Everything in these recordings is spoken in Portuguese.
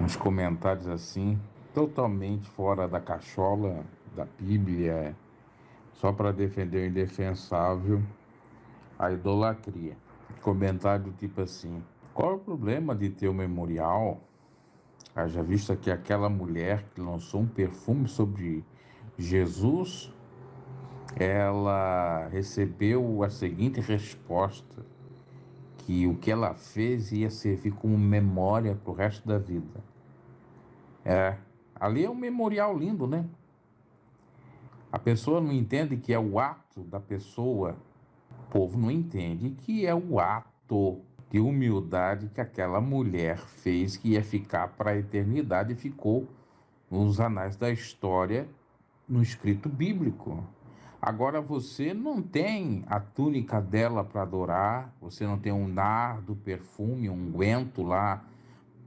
uns comentários assim, totalmente fora da cachola da Bíblia, só para defender o indefensável, a idolatria. Comentário tipo assim: qual é o problema de ter um memorial? Haja vista que aquela mulher que lançou um perfume sobre Jesus, ela recebeu a seguinte resposta: que o que ela fez ia servir como memória para o resto da vida. Ali é um memorial lindo, né? A pessoa não entende que é o ato da pessoa, o povo não entende que é o ato de humildade que aquela mulher fez, que ia ficar para a eternidade e ficou nos anais da história, no escrito bíblico. Agora você não tem a túnica dela para adorar, você não tem um nardo, perfume, um unguento lá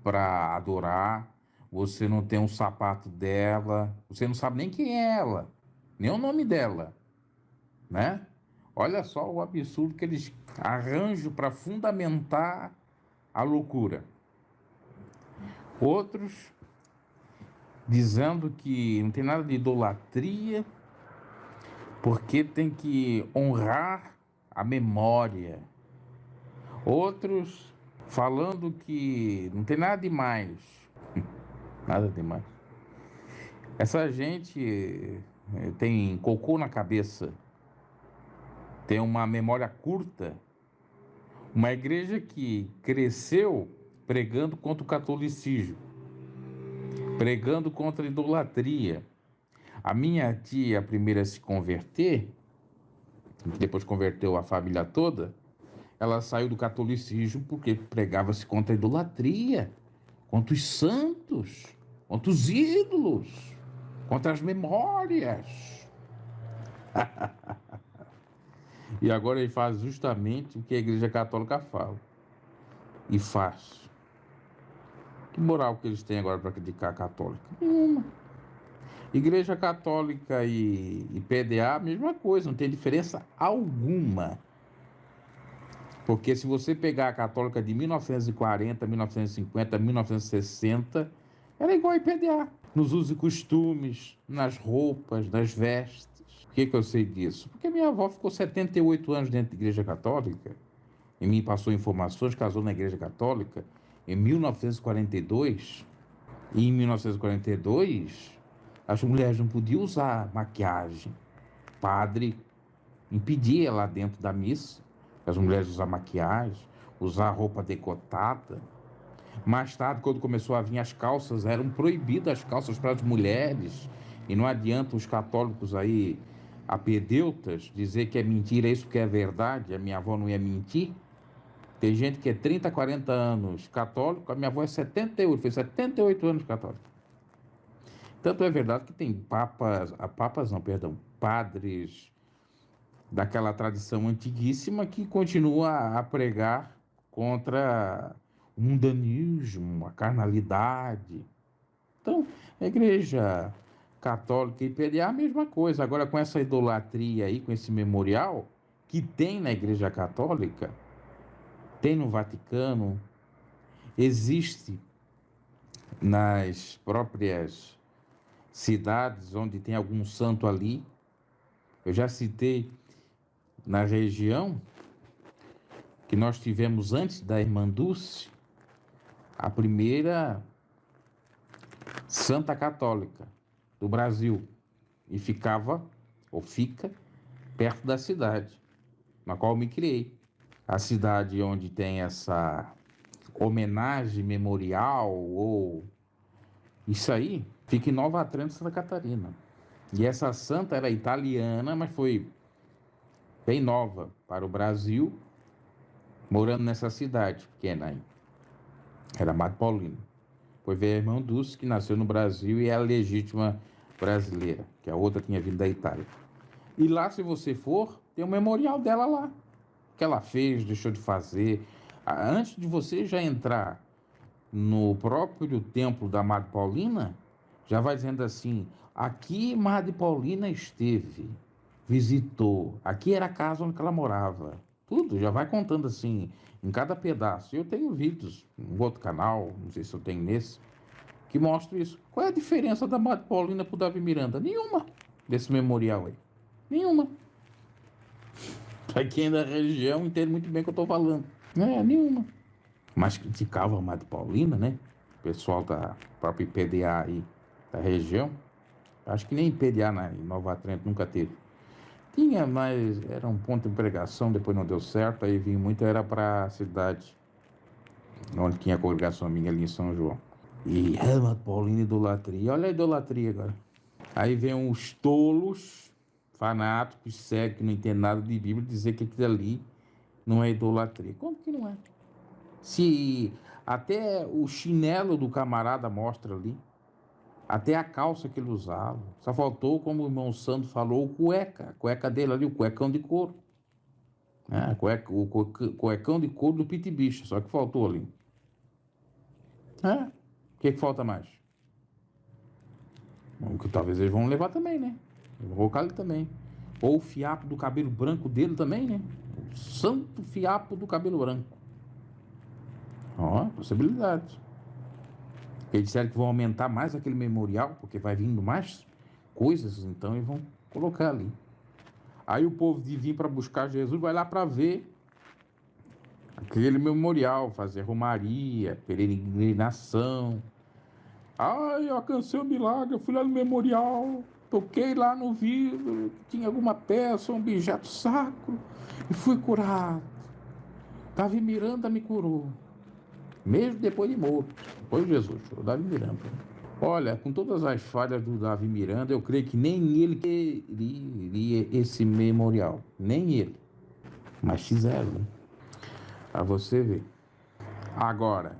para adorar, você não tem um sapato dela, você não sabe nem quem é ela, nem o nome dela, né? Olha só o absurdo que eles arranjam para fundamentar a loucura. Outros dizendo que não tem nada de idolatria, porque tem que honrar a memória. Outros falando que não tem nada demais. Nada demais. Essa gente tem cocô na cabeça, tem uma memória curta. Uma igreja que cresceu pregando contra o catolicismo, pregando contra a idolatria. A minha tia, a primeira a se converter, depois converteu a família toda, ela saiu do catolicismo porque pregava-se contra a idolatria, contra os santos, contra os ídolos, contra as memórias. E agora ele faz justamente o que a Igreja Católica fala. E faz. Que moral que eles têm agora para criticar a católica? Igreja Católica e PDA, mesma coisa, não tem diferença alguma. Porque se você pegar a católica de 1940, 1950, 1960, era igual a IPDA. Nos usos e costumes, nas roupas, nas vestes. Por que eu sei disso? Porque minha avó ficou 78 anos dentro da Igreja Católica e me passou informações, casou na Igreja Católica em 1942. E em 1942, as mulheres não podiam usar maquiagem. O padre impedia lá dentro da missa as mulheres usar maquiagem, usar roupa decotada. Mais tarde, quando começou a vir as calças, eram proibidas as calças para as mulheres. E não adianta os católicos aí, apedeutas, dizer que é mentira isso porque é verdade. A minha avó não ia mentir. Tem gente que é 30, 40 anos católico, a minha avó é 78, fez 78 anos católica. Tanto é verdade que tem padres daquela tradição antiguíssima que continua a pregar contra o mundanismo, a carnalidade. Então, a igreja católica e PDA é a mesma coisa. Agora, com essa idolatria aí, com esse memorial, que tem na igreja católica, tem no Vaticano, existe nas próprias cidades onde tem algum santo ali. Eu já citei na região que nós tivemos antes da Irmã Dulce, a primeira santa católica do Brasil, e ficava, ou fica, perto da cidade na qual eu me criei. A cidade onde tem essa homenagem memorial, ou isso aí, fica em Nova Trento, Santa Catarina. E essa santa era italiana, mas foi bem nova para o Brasil, morando nessa cidade pequena aí. Era Madre Paulina. Depois veio a irmã Dulce, que nasceu no Brasil e é a legítima brasileira, que a outra tinha vindo da Itália. E lá, se você for, tem um memorial dela lá. Que ela fez, deixou de fazer. Antes de você já entrar no próprio templo da Madre Paulina, já vai dizendo assim: aqui Madre Paulina esteve, visitou, aqui era a casa onde ela morava. Tudo, já vai contando assim, em cada pedaço. Eu tenho vídeos, um outro canal, não sei se eu tenho nesse, que mostra isso. Qual é a diferença da Madre Paulina pro Davi Miranda? Nenhuma, desse memorial aí. Nenhuma. Para quem é da região entende muito bem o que eu estou falando. Nenhuma. Mas criticava a Madre Paulina, né? O pessoal da própria IPDA aí, da região. Acho que nem IPDA em Nova Trento nunca teve. Tinha, mas era um ponto de pregação, depois não deu certo, aí vinha muito, era para a cidade, onde tinha a congregação minha ali em São João. E Madre Paulina, idolatria. Olha a idolatria agora. Aí vem os tolos, fanáticos, cegos, que não entendem nada de Bíblia, dizer que aquilo ali não é idolatria. Como que não é? Se até o chinelo do camarada mostra ali, até a calça que ele usava, só faltou, como o irmão Santo falou, a cueca dele ali, o cuecão de couro. O cuecão de couro do Pitibicha, só que faltou ali. O que falta mais? O que talvez eles vão levar também, né? Eu vou colocar ele também. Ou o fiapo do cabelo branco dele também, né? O santo fiapo do cabelo branco. Possibilidade. Eles disseram que vão aumentar mais aquele memorial, porque vai vindo mais coisas, então eles vão colocar ali. Aí o povo de vir para buscar Jesus vai lá para ver aquele memorial, fazer romaria, peregrinação. Eu alcancei o milagre, eu fui lá no memorial, toquei lá no vidro, tinha alguma peça, um objeto sacro, e fui curado. Davi Miranda me curou, mesmo depois de morto. Foi Jesus, o Davi Miranda. Olha, com todas as falhas do Davi Miranda, eu creio que nem ele queria esse memorial, nem ele. Mas fizeram, né? Pra você ver. Agora,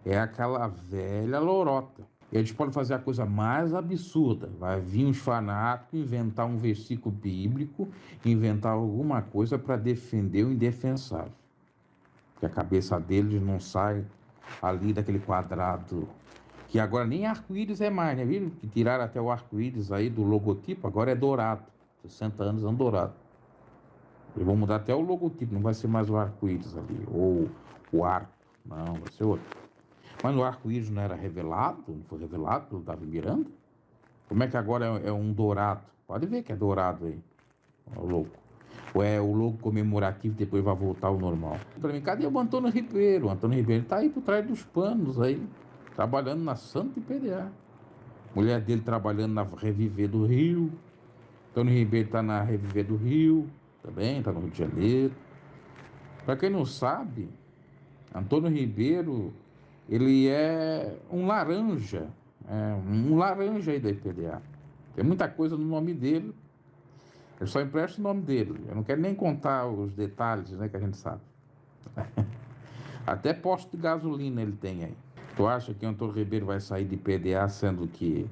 é aquela velha lorota. Eles podem fazer a coisa mais absurda. Vai vir uns fanáticos, inventar um versículo bíblico, inventar alguma coisa para defender o indefensável. Que a cabeça deles não sai ali daquele quadrado, que agora nem arco-íris é mais, né? Viram? Que tiraram até o arco-íris aí do logotipo, agora é dourado. 60 anos é dourado. Eles vão mudar até o logotipo, não vai ser mais o arco-íris ali, ou o arco, não, vai ser outro. Mas o arco-íris não era revelado, não foi revelado pelo Davi Miranda? Como é que agora é um dourado? Pode ver que é dourado aí, o logo. Ou é o logo comemorativo, depois vai voltar ao normal. Para mim, cadê o Antônio Ribeiro? O Antônio Ribeiro está aí por trás dos panos aí, trabalhando na Santa IPDA. Mulher dele trabalhando na Reviver do Rio. Antônio Ribeiro está na Reviver do Rio, também, está no Rio de Janeiro. Para quem não sabe, Antônio Ribeiro, ele é um laranja aí da IPDA. Tem muita coisa no nome dele, eu só empresto o nome dele. Eu não quero nem contar os detalhes, né, que a gente sabe. Até posto de gasolina ele tem aí. Tu acha que o Antônio Ribeiro vai sair de IPDA, sendo que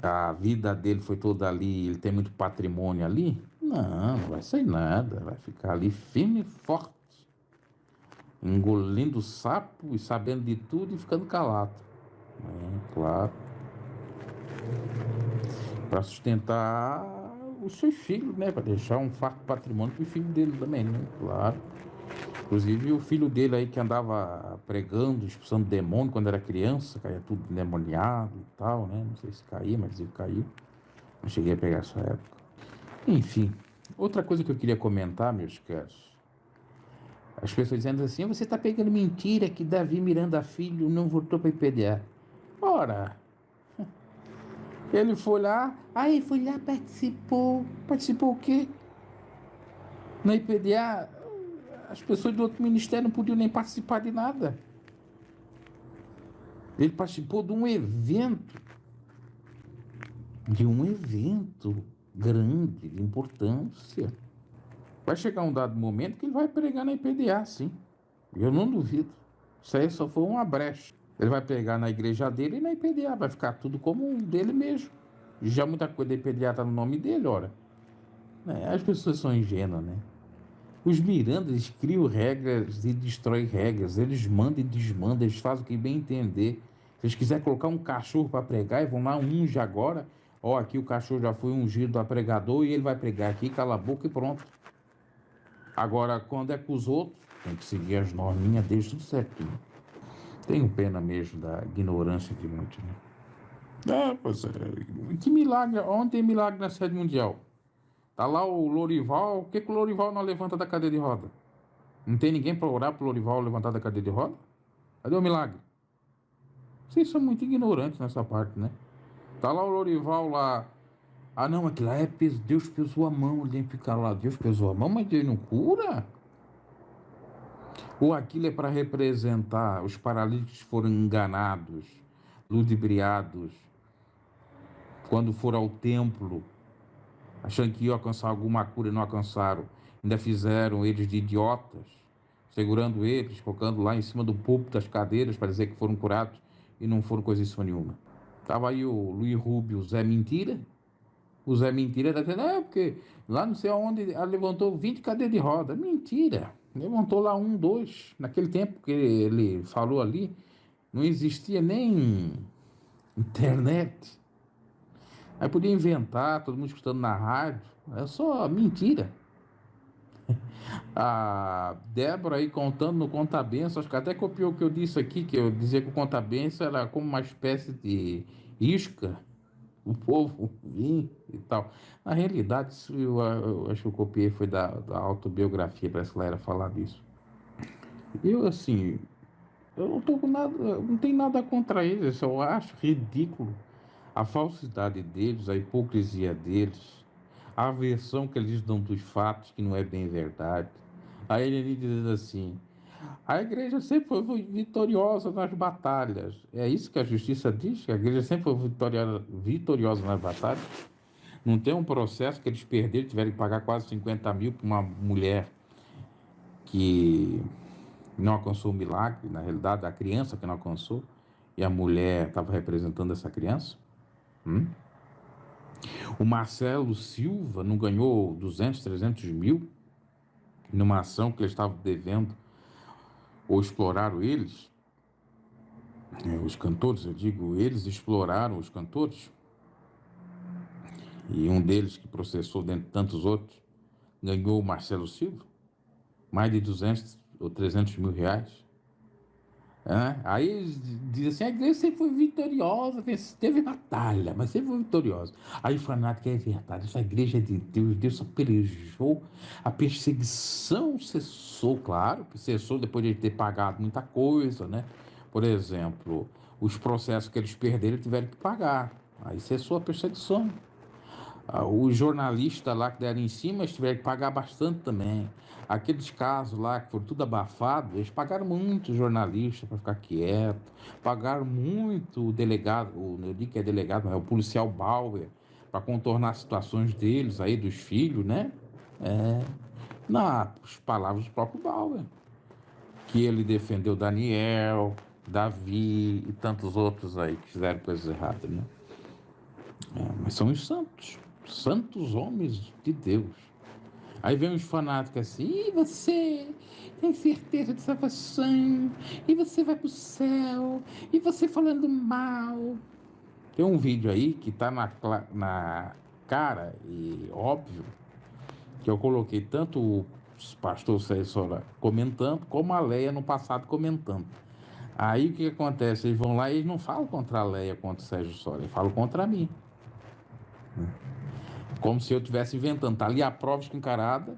a vida dele foi toda ali, ele tem muito patrimônio ali? Não vai sair nada, vai ficar ali firme e forte, engolindo sapo e sabendo de tudo e ficando calado. Claro. Para sustentar os seus filhos, né? Para deixar um farto patrimônio para o filho dele também, né? Claro. Inclusive o filho dele aí que andava pregando, expulsando demônio quando era criança, caía tudo endemoniado e tal, né? Não sei se caía, mas ele caiu. Não cheguei a pegar essa época. Enfim, outra coisa que eu queria comentar, meus caros. As pessoas dizendo assim, você está pegando mentira que Davi Miranda Filho não voltou para IPDA. Ora, ele foi lá, participou. Participou o quê? Na IPDA, as pessoas do outro ministério não podiam nem participar de nada. Ele participou de um evento grande, de importância. Vai chegar um dado momento que ele vai pregar na IPDA, sim. Eu não duvido. Isso aí só foi uma brecha. Ele vai pregar na igreja dele e na IPDA. Vai ficar tudo como um dele mesmo. Já muita coisa da IPDA está no nome dele, ora. As pessoas são ingênuas, né? Os Mirandas, eles criam regras e destroem regras. Eles mandam e desmandam. Eles fazem o que bem entender. Se eles quiserem colocar um cachorro para pregar, e vão lá, unge agora. Aqui o cachorro já foi ungido a pregador e ele vai pregar aqui, cala a boca e pronto. Agora, quando é com os outros, tem que seguir as norminhas deles tudo certinho. Tenho pena mesmo da ignorância de muitos, né? Pois é. Que milagre, ontem milagre na sede mundial. Tá lá o Lorival, que o Lorival não levanta da cadeira de roda? Não tem ninguém para orar pro Lorival levantar da cadeira de roda? Cadê o milagre? Vocês são muito ignorantes nessa parte, né? Tá lá o Lorival lá. Ah, não, aquilo lá é peso, Deus pesou a mão, ele tem que ficar lá. Deus pesou a mão, mas Deus não cura? Ou aquilo é para representar os paralíticos que foram enganados, ludibriados, quando foram ao templo, achando que iam alcançar alguma cura e não alcançaram. Ainda fizeram eles de idiotas, segurando eles, colocando lá em cima do púlpito das cadeiras para dizer que foram curados e não foram coisa nenhuma. Tava aí o Luiz Rubio, o Zé Mentira. O Zé Mentira está dizendo, porque lá não sei aonde ela levantou 20 cadeiras de roda. Mentira. Levantou lá um, dois. Naquele tempo que ele falou ali, não existia nem internet. Aí podia inventar, todo mundo escutando na rádio. É só mentira. A Débora aí contando no Contabenço, acho que até copiou o que eu disse aqui, que eu dizia que o Contabenço era como uma espécie de isca, o povo vinha e tal. Na realidade, isso eu acho que eu copiei, foi da autobiografia, parece que ela era falar disso. Eu, assim, eu não tô com nada, não tem nada contra eles, eu acho ridículo a falsidade deles, a hipocrisia deles, a versão que eles dão dos fatos, que não é bem verdade. Aí ele diz assim: a igreja sempre foi vitoriosa nas batalhas. É isso que a justiça diz? Que a igreja sempre foi vitoriosa nas batalhas? Não tem um processo que eles perderam, tiveram que pagar quase 50 mil para uma mulher que não alcançou o milagre, na realidade, a criança que não alcançou, e a mulher estava representando essa criança? O Marcelo Silva não ganhou 200, 300 mil numa ação que eles estavam devendo, ou exploraram eles? Os cantores, eu digo, eles exploraram os cantores, e um deles que processou dentre tantos outros, ganhou o Marcelo Silva, mais de 200 ou 300 mil reais. Aí diz assim, a igreja sempre foi vitoriosa, teve batalha, mas sempre foi vitoriosa. Aí o fanático, é verdade, essa igreja é de Deus, Deus só pelejou, a perseguição cessou, claro, que cessou depois de ter pagado muita coisa, né? Por exemplo, os processos que eles perderam tiveram que pagar, aí cessou a perseguição. Os jornalistas lá que deram em cima, eles tiveram que pagar bastante também. Aqueles casos lá que foram tudo abafado, eles pagaram muito o jornalista para ficar quieto, pagaram muito o delegado, eu digo que é delegado, mas é o policial Bauer, para contornar situações deles aí, dos filhos, né? Nas palavras do próprio Bauer, que ele defendeu Daniel, Davi e tantos outros aí que fizeram coisas erradas, né? Mas são os santos, santos homens de Deus. Aí vem os fanáticos assim, e você tem certeza de salvação, e você vai pro céu, e você falando mal. Tem um vídeo aí que tá na cara e óbvio que eu coloquei tanto o pastor Sérgio Sora comentando, como a Leia no passado comentando. Aí o que acontece? Eles vão lá e eles não falam contra a Leia, contra o Sérgio Sora, eles falam contra mim. Como se eu estivesse inventando. Tá ali a prova escancarada.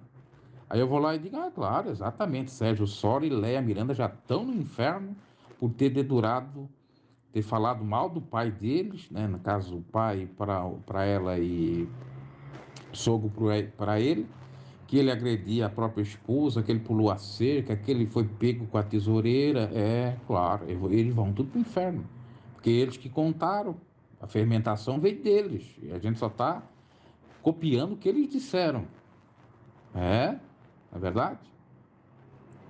Aí eu vou lá e digo, claro, exatamente, Sérgio Sora e Leia Miranda já estão no inferno por ter dedurado, ter falado mal do pai deles, né? No caso, o pai para ela e sogro para ele, que ele agredia a própria esposa, que ele pulou a cerca, que ele foi pego com a tesoureira. Claro, eles vão tudo para o inferno. Porque eles que contaram, a fermentação veio deles. E a gente só está copiando o que eles disseram. É verdade?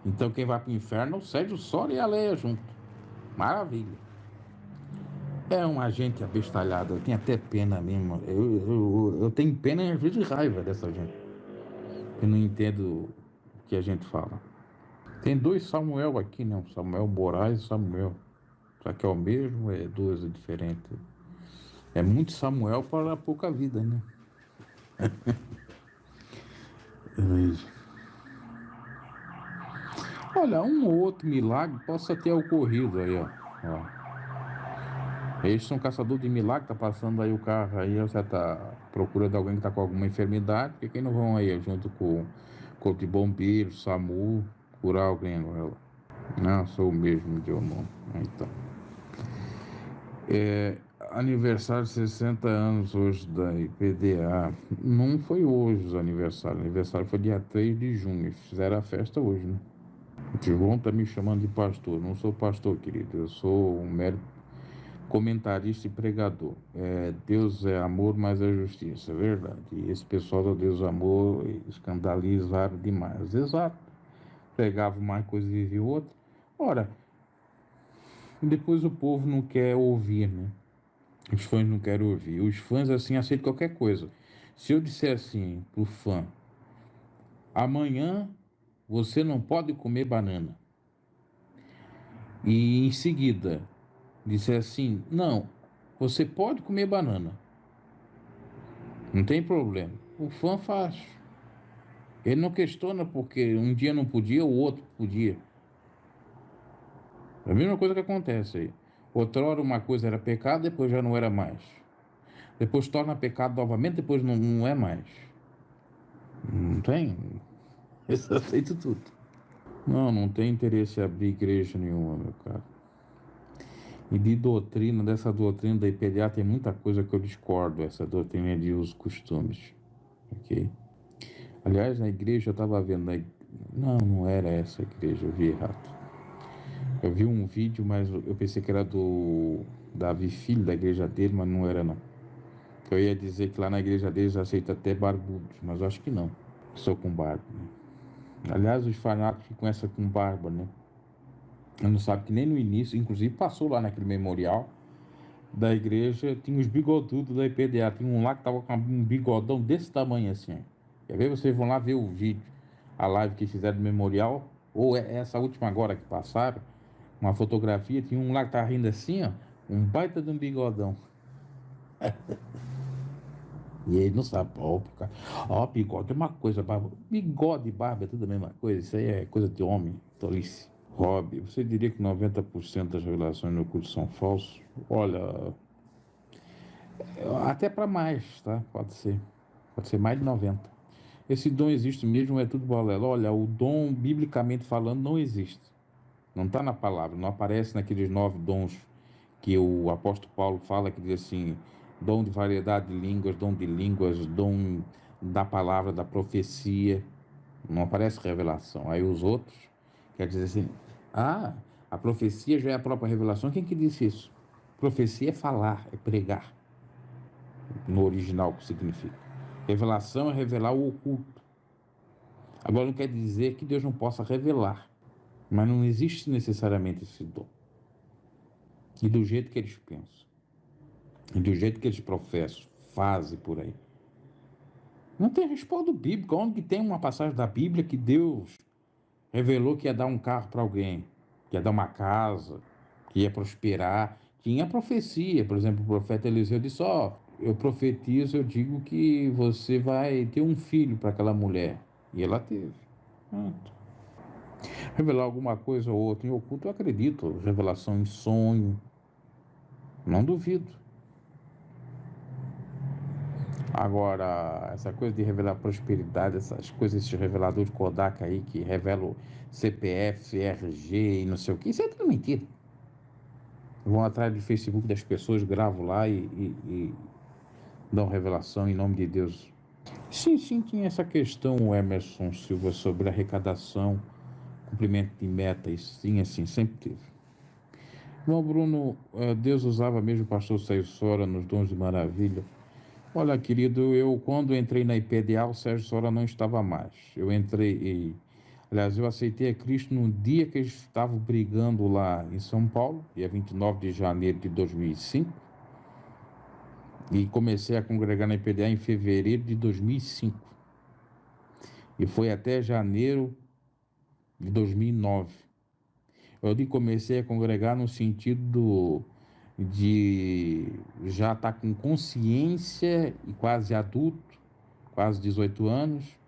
Então quem vai para o inferno é o Sérgio Sora e a Leia junto. Maravilha. É uma gente abestalhada, eu tenho até pena mesmo. Eu tenho pena e às vezes raiva dessa gente. Eu não entendo o que a gente fala. Tem dois Samuel aqui, né? O Samuel Moraes e Samuel. Será que é o mesmo? É duas diferentes. É muito Samuel para pouca vida, né? Olha, um ou outro milagre possa ter ocorrido aí, ó. Ó. Eles são caçadores de milagre, tá passando aí o carro aí, você tá procurando alguém que tá com alguma enfermidade, porque quem não vão aí junto com o corpo de bombeiro, SAMU, curar alguém agora? Não, sou o mesmo de hormônio. Então, aniversário de 60 anos hoje da IPDA. Não foi hoje o aniversário. O aniversário foi dia 3 de junho. Fizeram a festa hoje, né? O João tá me chamando de pastor. Não sou pastor, querido. Eu sou um mero comentarista e pregador. Deus é amor, mas é justiça. É verdade. E esse pessoal do Deus é amor escandalizaram demais. Exato. Pregava uma coisa e vivia outra. Ora, depois o povo não quer ouvir, né? Os fãs não querem ouvir. Os fãs, assim, aceitam qualquer coisa. Se eu disser assim pro fã, amanhã você não pode comer banana. E em seguida, disser assim, não, você pode comer banana. Não tem problema. O fã faz. Ele não questiona porque um dia não podia, o outro podia. É a mesma coisa que acontece aí. Outrora uma coisa era pecado, depois já não era mais. Depois torna pecado novamente, depois não é mais. Não tem? Eu aceito tudo. Não tem interesse em abrir igreja nenhuma, meu cara. E de doutrina, dessa doutrina da IPDA tem muita coisa que eu discordo, essa doutrina de usos costumes, ok? Aliás, na igreja eu estava vendo, não era essa igreja, eu vi errado. Eu vi um vídeo, mas eu pensei que era do Davi Filho, da igreja dele, mas não era não. Eu ia dizer que lá na igreja deles aceita até barbudos, mas eu acho que não. Sou com barba, né? Aliás, os fanáticos que começam com barba, né? Não sabe que nem no início, inclusive passou lá naquele memorial da igreja, tinha os bigodudos da IPDA, tinha um lá que tava com um bigodão desse tamanho assim. Quer ver? Vocês vão lá ver o vídeo, a live que fizeram do memorial, ou essa última agora que passaram, uma fotografia, tinha um lá que tava rindo assim, ó, um baita de um bigodão. E ele não sabe, bigode é uma coisa, barba. Bigode e barba é tudo a mesma coisa, isso aí é coisa de homem, tolice. Hobby, você diria que 90% das revelações no culto são falsos? Olha, até para mais, tá? Pode ser mais de 90. Esse dom existe mesmo, é tudo balela. Olha, o dom, biblicamente falando, não existe. Não está na palavra, não aparece naqueles 9 dons que o apóstolo Paulo fala, que diz assim, dom de variedade de línguas, dom da palavra, da profecia. Não aparece revelação. Aí os outros, quer dizer assim, a profecia já é a própria revelação. Quem que disse isso? Profecia é falar, é pregar, no original que significa. Revelação é revelar o oculto. Agora não quer dizer que Deus não possa revelar, mas não existe necessariamente esse dom. E do jeito que eles pensam, e do jeito que eles professam, fazem por aí. Não tem respaldo bíblico. Onde que tem uma passagem da Bíblia que Deus revelou que ia dar um carro para alguém, que ia dar uma casa, que ia prosperar? Tinha profecia, por exemplo, o profeta Eliseu disse, eu profetizo, eu digo que você vai ter um filho para aquela mulher. E ela teve. Pronto. Revelar alguma coisa ou outra em oculto, eu acredito. Revelação em sonho, não duvido. Agora, essa coisa de revelar prosperidade, essas coisas, esses reveladores de Kodak aí que revelam CPF, RG e não sei o que, isso é tudo mentira. Vão atrás do Facebook das pessoas, gravam lá e dão revelação em nome de Deus. Sim, tinha essa questão, Emerson Silva, sobre arrecadação, cumprimento de metas, sim, assim, sempre teve. Bom, Bruno, Deus usava mesmo o pastor Sérgio Sora nos Dons de Maravilha. Olha, querido, eu quando entrei na IPDA, o Sérgio Sora não estava mais. Aliás, eu aceitei a Cristo no dia que eles estavam brigando lá em São Paulo, dia 29 de janeiro de 2005, e comecei a congregar na IPDA em fevereiro de 2005. E foi até janeiro de 2009. Eu comecei a congregar no sentido de já estar com consciência e quase adulto, quase 18 anos,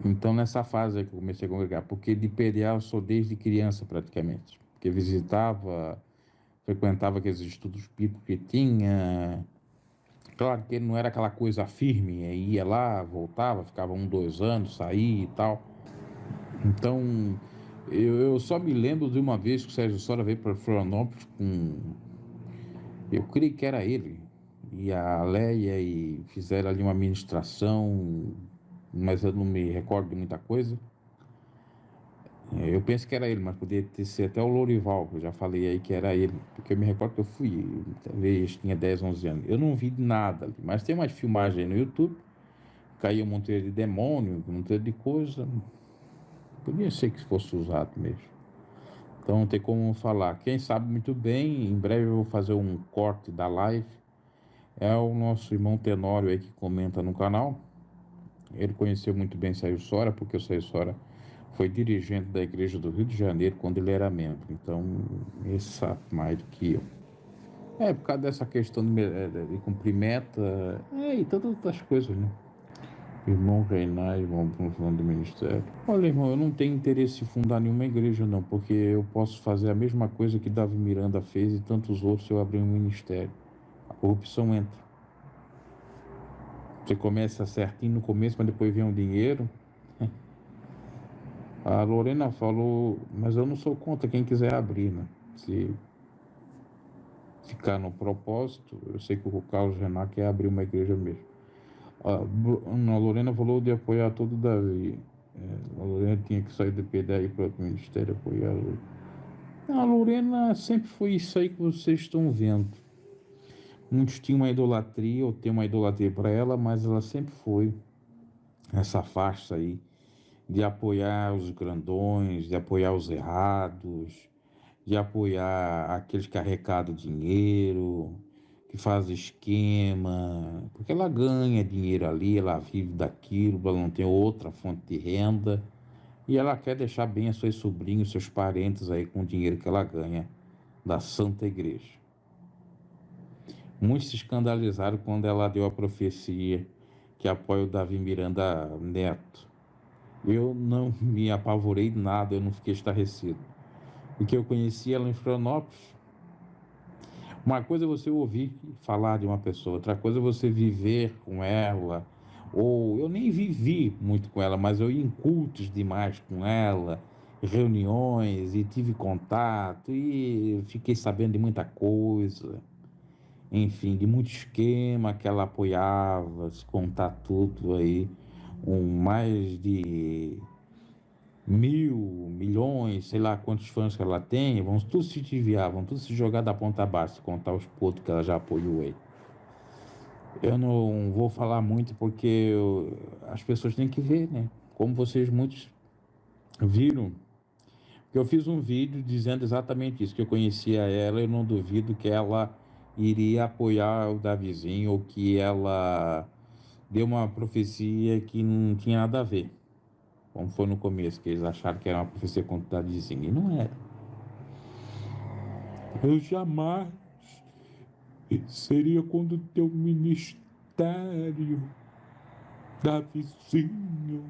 Então, nessa fase aí que eu comecei a congregar, porque de PDA eu sou desde criança praticamente, porque visitava, frequentava aqueles estudos bíblicos que tinha. Claro que ele não era aquela coisa firme, ia lá, voltava, ficava 1, 2 anos, saía e tal. Então, eu só me lembro de uma vez que o Sérgio Sora veio para Florianópolis com. Eu creio que era ele, e a Leia, e fizeram ali uma ministração, mas eu não me recordo de muita coisa. Eu penso que era ele, mas podia ter sido até o Lourival, que eu já falei aí que era ele, porque eu me recordo que eu fui, talvez tinha 10, 11 anos. Eu não vi nada ali, mas tem umas filmagens aí no YouTube, caiu um monte de demônio, um monte de coisa. Podia ser que fosse usado mesmo. Então não tem como falar. Quem sabe muito bem, em breve eu vou fazer um corte da live. É o nosso irmão Tenório aí que comenta no canal. Ele conheceu muito bem Sérgio Sora, porque o Sérgio Sora foi dirigente da Igreja do Rio de Janeiro quando ele era membro. Então, ele sabe mais do que eu. Por causa dessa questão de cumprir meta, e tantas outras coisas, né? Irmão Reinar, irmão do ministério. Olha, irmão, eu não tenho interesse em fundar nenhuma igreja, não, porque eu posso fazer a mesma coisa que Davi Miranda fez e tantos outros se eu abrir um ministério. A corrupção entra. Você começa certinho no começo, mas depois vem o dinheiro. A Lorena falou, mas eu não sou contra quem quiser abrir, né? Se ficar no propósito, eu sei que o Carlos Renan quer abrir uma igreja mesmo. A Lorena falou de apoiar todo o Davi. A Lorena tinha que sair do PDI para o ministério apoiar. A Lorena sempre foi isso aí que vocês estão vendo. Muitos tinham uma idolatria, ou tem uma idolatria para ela, mas ela sempre foi essa faixa aí de apoiar os grandões, de apoiar os errados, de apoiar aqueles que arrecadam dinheiro, que fazem esquema, porque ela ganha dinheiro ali, ela vive daquilo, ela não tem outra fonte de renda, e ela quer deixar bem as suas sobrinhos, seus parentes aí com o dinheiro que ela ganha da Santa Igreja. Muitos se escandalizaram quando ela deu a profecia que apoia o Davi Miranda Neto. Eu não me apavorei de nada, eu não fiquei estarrecido. Porque eu conheci ela em Florianópolis. Uma coisa é você ouvir falar de uma pessoa, outra coisa é você viver com ela. Ou eu nem vivi muito com ela, mas eu ia em cultos demais com ela, reuniões, e tive contato, e fiquei sabendo de muita coisa. Enfim, de muito esquema que ela apoiava, se contar tudo aí, mais de 1.000, milhões, sei lá quantos fãs que ela tem, vamos todos se desviar, vamos todos se jogar da ponta abaixo, contar os pontos que ela já apoiou aí. Eu não vou falar muito porque as pessoas têm que ver, né? Como vocês muitos viram, que eu fiz um vídeo dizendo exatamente isso, que eu conhecia ela, eu não duvido que ela iria apoiar o Davizinho, ou que ela deu uma profecia que não tinha nada a ver, como foi no começo, que eles acharam que era uma profecia contra o Davizinho, e não era. Eu jamais seria contra o teu ministério, Davizinho.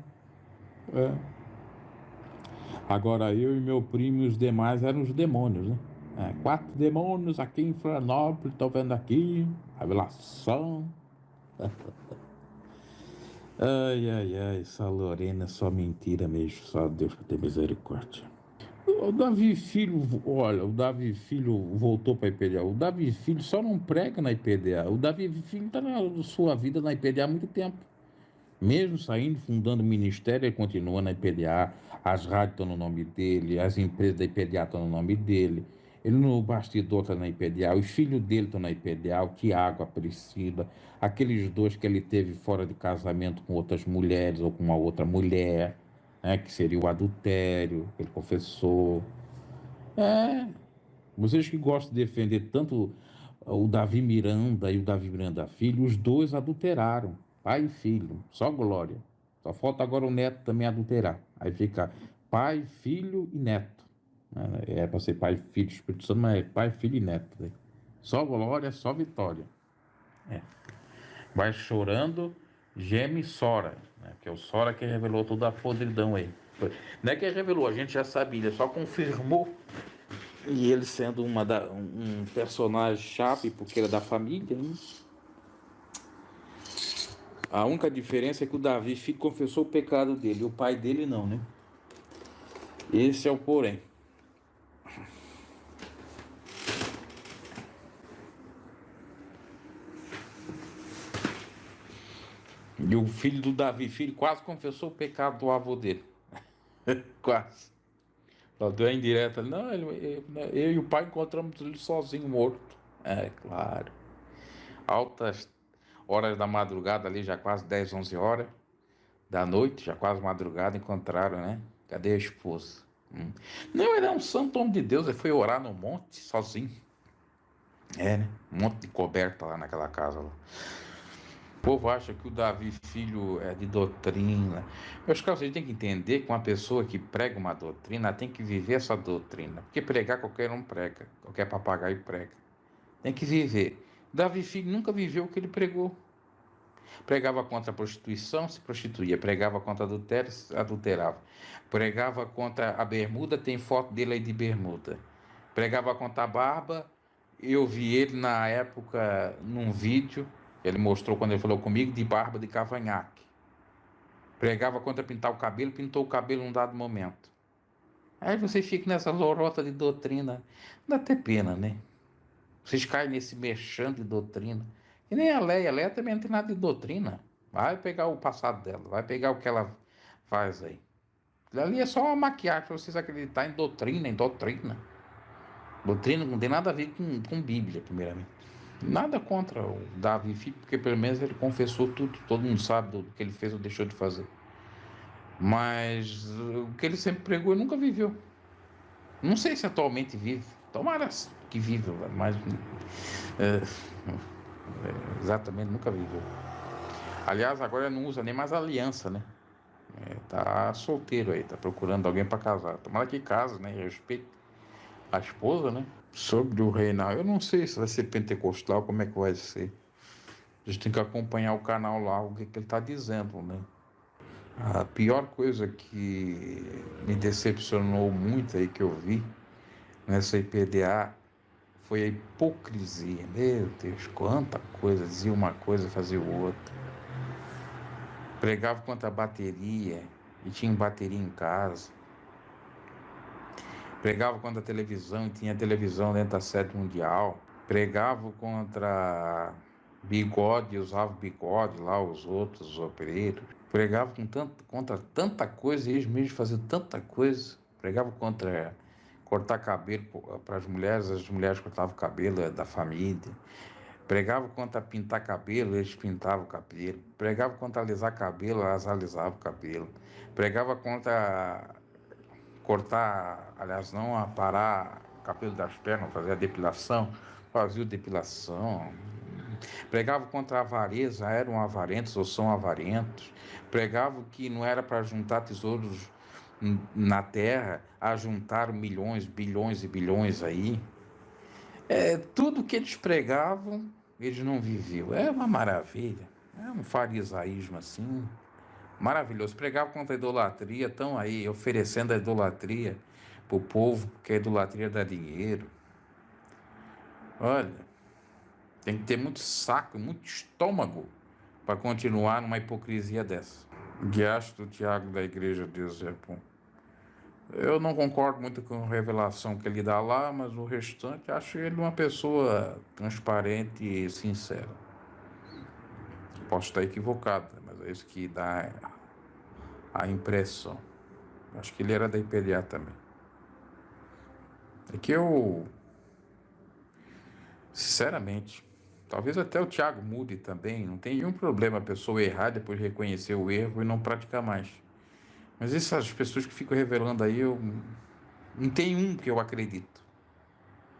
Agora eu e meu primo e os demais eram os demônios, né? 4 demônios aqui em Florianópolis, tô vendo aqui, revelação. Ai, ai, ai, essa Lorena é só mentira mesmo, só Deus para ter misericórdia. O Davi Filho, olha, o Davi Filho voltou para a IPDA. O Davi Filho só não prega na IPDA. O Davi Filho está na sua vida na IPDA há muito tempo. Mesmo saindo, fundando o ministério, ele continua na IPDA. As rádios estão no nome dele, as empresas da IPDA estão no nome dele. Ele no bastidor está na IPDA, os filhos dele estão na IPDA, o Tiago, a Priscila, aqueles dois que ele teve fora de casamento com outras mulheres ou com uma outra mulher, né, que seria o adultério, que ele confessou. Vocês que gostam de defender tanto o Davi Miranda e o Davi Miranda Filho, os dois adulteraram, pai e filho, só glória. Só falta agora o neto também adulterar. Aí fica pai, filho e neto. É para ser pai, filho, Espírito Santo, mas é pai, filho e neto. Né? Só glória, só vitória. Vai chorando, geme e chora. Né? Que é o Sora que revelou toda a podridão aí. Não é que revelou, a gente já sabia, ele só confirmou. E ele sendo um personagem chave, porque ele é da família, né? A única diferença é que o Davi, filho, confessou o pecado dele, e o pai dele não, né? Esse é o porém. E o filho do Davi, filho, quase confessou o pecado do avô dele. Quase. Só deu a indireta. Não, eu e o pai encontramos ele sozinho, morto. É, claro. Altas horas da madrugada ali, já quase 10, 11 horas da noite, já quase madrugada, encontraram, né? Cadê a esposa? Não, ele é um santo homem de Deus, ele foi orar no monte, sozinho. É, né? Um monte de coberta lá naquela casa lá. O povo acha que o Davi, filho, é de doutrina. Eu acho que vocês têm que entender que uma pessoa que prega uma doutrina tem que viver essa doutrina. Porque pregar qualquer um prega, qualquer papagaio prega. Tem que viver. Davi, filho, nunca viveu o que ele pregou. Pregava contra a prostituição, se prostituía. Pregava contra adultério, se adulterava. Pregava contra a bermuda, tem foto dele aí de bermuda. Pregava contra a barba. Eu vi ele na época num vídeo. Ele mostrou quando ele falou comigo de barba de cavanhaque. Pregava contra pintar o cabelo, pintou o cabelo num dado momento. Aí vocês ficam nessa lorota de doutrina. Dá até pena, né? Vocês caem nesse mexão de doutrina. E nem a Leia também não tem nada de doutrina. Vai pegar o passado dela, vai pegar o que ela faz aí. Ali é só uma maquiagem para vocês acreditarem em doutrina, em doutrina. Doutrina não tem nada a ver com Bíblia, primeiramente. Nada contra o Davi, porque pelo menos ele confessou tudo, todo mundo sabe do que ele fez ou deixou de fazer. Mas o que ele sempre pregou, ele nunca viveu. Não sei se atualmente vive, tomara que vive, mas exatamente nunca viveu. Aliás, agora ele não usa nem mais aliança, né? Tá solteiro aí, tá procurando alguém para casar. Tomara que case, né? Respeite a esposa, né? Sobre o reinado, eu não sei se vai ser pentecostal, como é que vai ser. A gente tem que acompanhar o canal lá, o que ele está dizendo, né? A pior coisa que me decepcionou muito aí que eu vi nessa IPDA foi a hipocrisia. Meu Deus, quanta coisa, dizia uma coisa, fazia o outro. Pregava contra a bateria, e tinha bateria em casa. Pregava contra a televisão, e tinha televisão dentro da sede mundial. Pregava contra bigode, usava bigode lá, os outros, os obreiros. Pregava contra tanta coisa, e eles mesmos faziam tanta coisa. Pregava contra cortar cabelo para as mulheres cortavam o cabelo da família. Pregava contra pintar cabelo, eles pintavam o cabelo. Pregava contra alisar cabelo, elas alisavam o cabelo. Pregava contra cortar, aliás, não aparar o cabelo das pernas, fazer a depilação, fazia depilação. Pregava contra a avareza, eram avarentos ou são avarentos. Pregava que não era para juntar tesouros na terra, a juntar milhões, bilhões e bilhões aí. Tudo que eles pregavam, eles não viviam. É uma maravilha. É um farisaísmo assim, maravilhoso. Pregava contra a idolatria, estão aí oferecendo a idolatria para o povo, porque a idolatria dá dinheiro. Olha, tem que ter muito saco, muito estômago para continuar numa hipocrisia dessa. Diacho do Tiago da Igreja de Deus é bom. Eu não concordo muito com a revelação que ele dá lá, mas o restante acho ele uma pessoa transparente e sincera. Posso estar equivocado, mas é isso que dá a impressão. Acho que ele era da IPDA também. É que eu, sinceramente, talvez até o Thiago mude também, não tem nenhum problema a pessoa errar, depois reconhecer o erro e não praticar mais. Mas essas pessoas que ficam revelando aí, não tem um que eu acredito.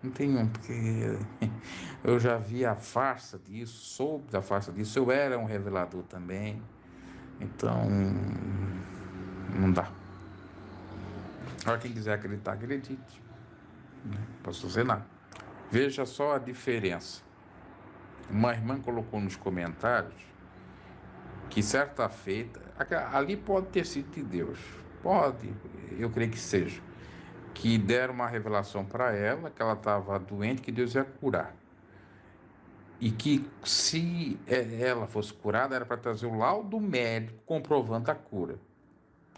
Não tem um, porque eu já vi a farsa disso, soube da farsa disso, eu era um revelador também. Então, não dá. Agora, quem quiser acreditar, acredite. Não posso dizer nada. Veja só a diferença. Uma irmã colocou nos comentários que certa feita, ali pode ter sido de Deus, pode, eu creio que seja, que deram uma revelação para ela, que ela estava doente, que Deus ia curar. E que se ela fosse curada, era para trazer o laudo médico comprovando a cura.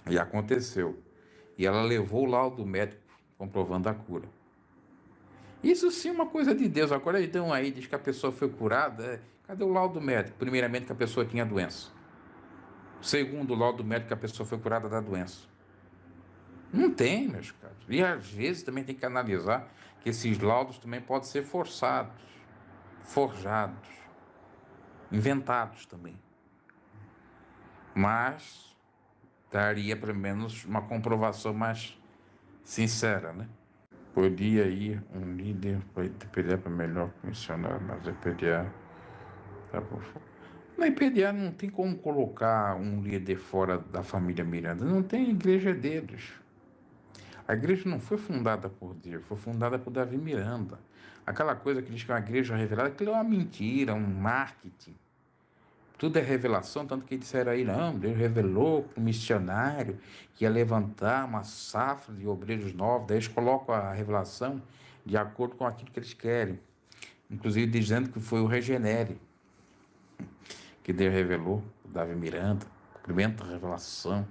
E aconteceu. E ela levou o laudo médico comprovando a cura. Isso sim é uma coisa de Deus. Agora então aí diz que a pessoa foi curada. Cadê o laudo médico? Primeiramente que a pessoa tinha doença. Segundo, o laudo médico que a pessoa foi curada da doença. Não tem, meus caros. E às vezes também tem que analisar que esses laudos também podem ser forçados, forjados, inventados também. Mas daria pelo menos uma comprovação mais sincera, né? Podia ir um líder para IPDA para melhor funcionar, mas a IPDA tá por fora. Na IPDA não tem como colocar um líder fora da família Miranda, não tem igreja deles. A igreja não foi fundada por Deus, foi fundada por Davi Miranda. Aquela coisa que diz que é uma igreja revelada, aquilo é uma mentira, um marketing. Tudo é revelação, tanto que disseram aí, não, Deus revelou para o missionário que ia levantar uma safra de obreiros novos, daí eles colocam a revelação de acordo com aquilo que eles querem. Inclusive dizendo que foi o Regenere que Deus revelou, o Davi Miranda, cumprimento da revelação.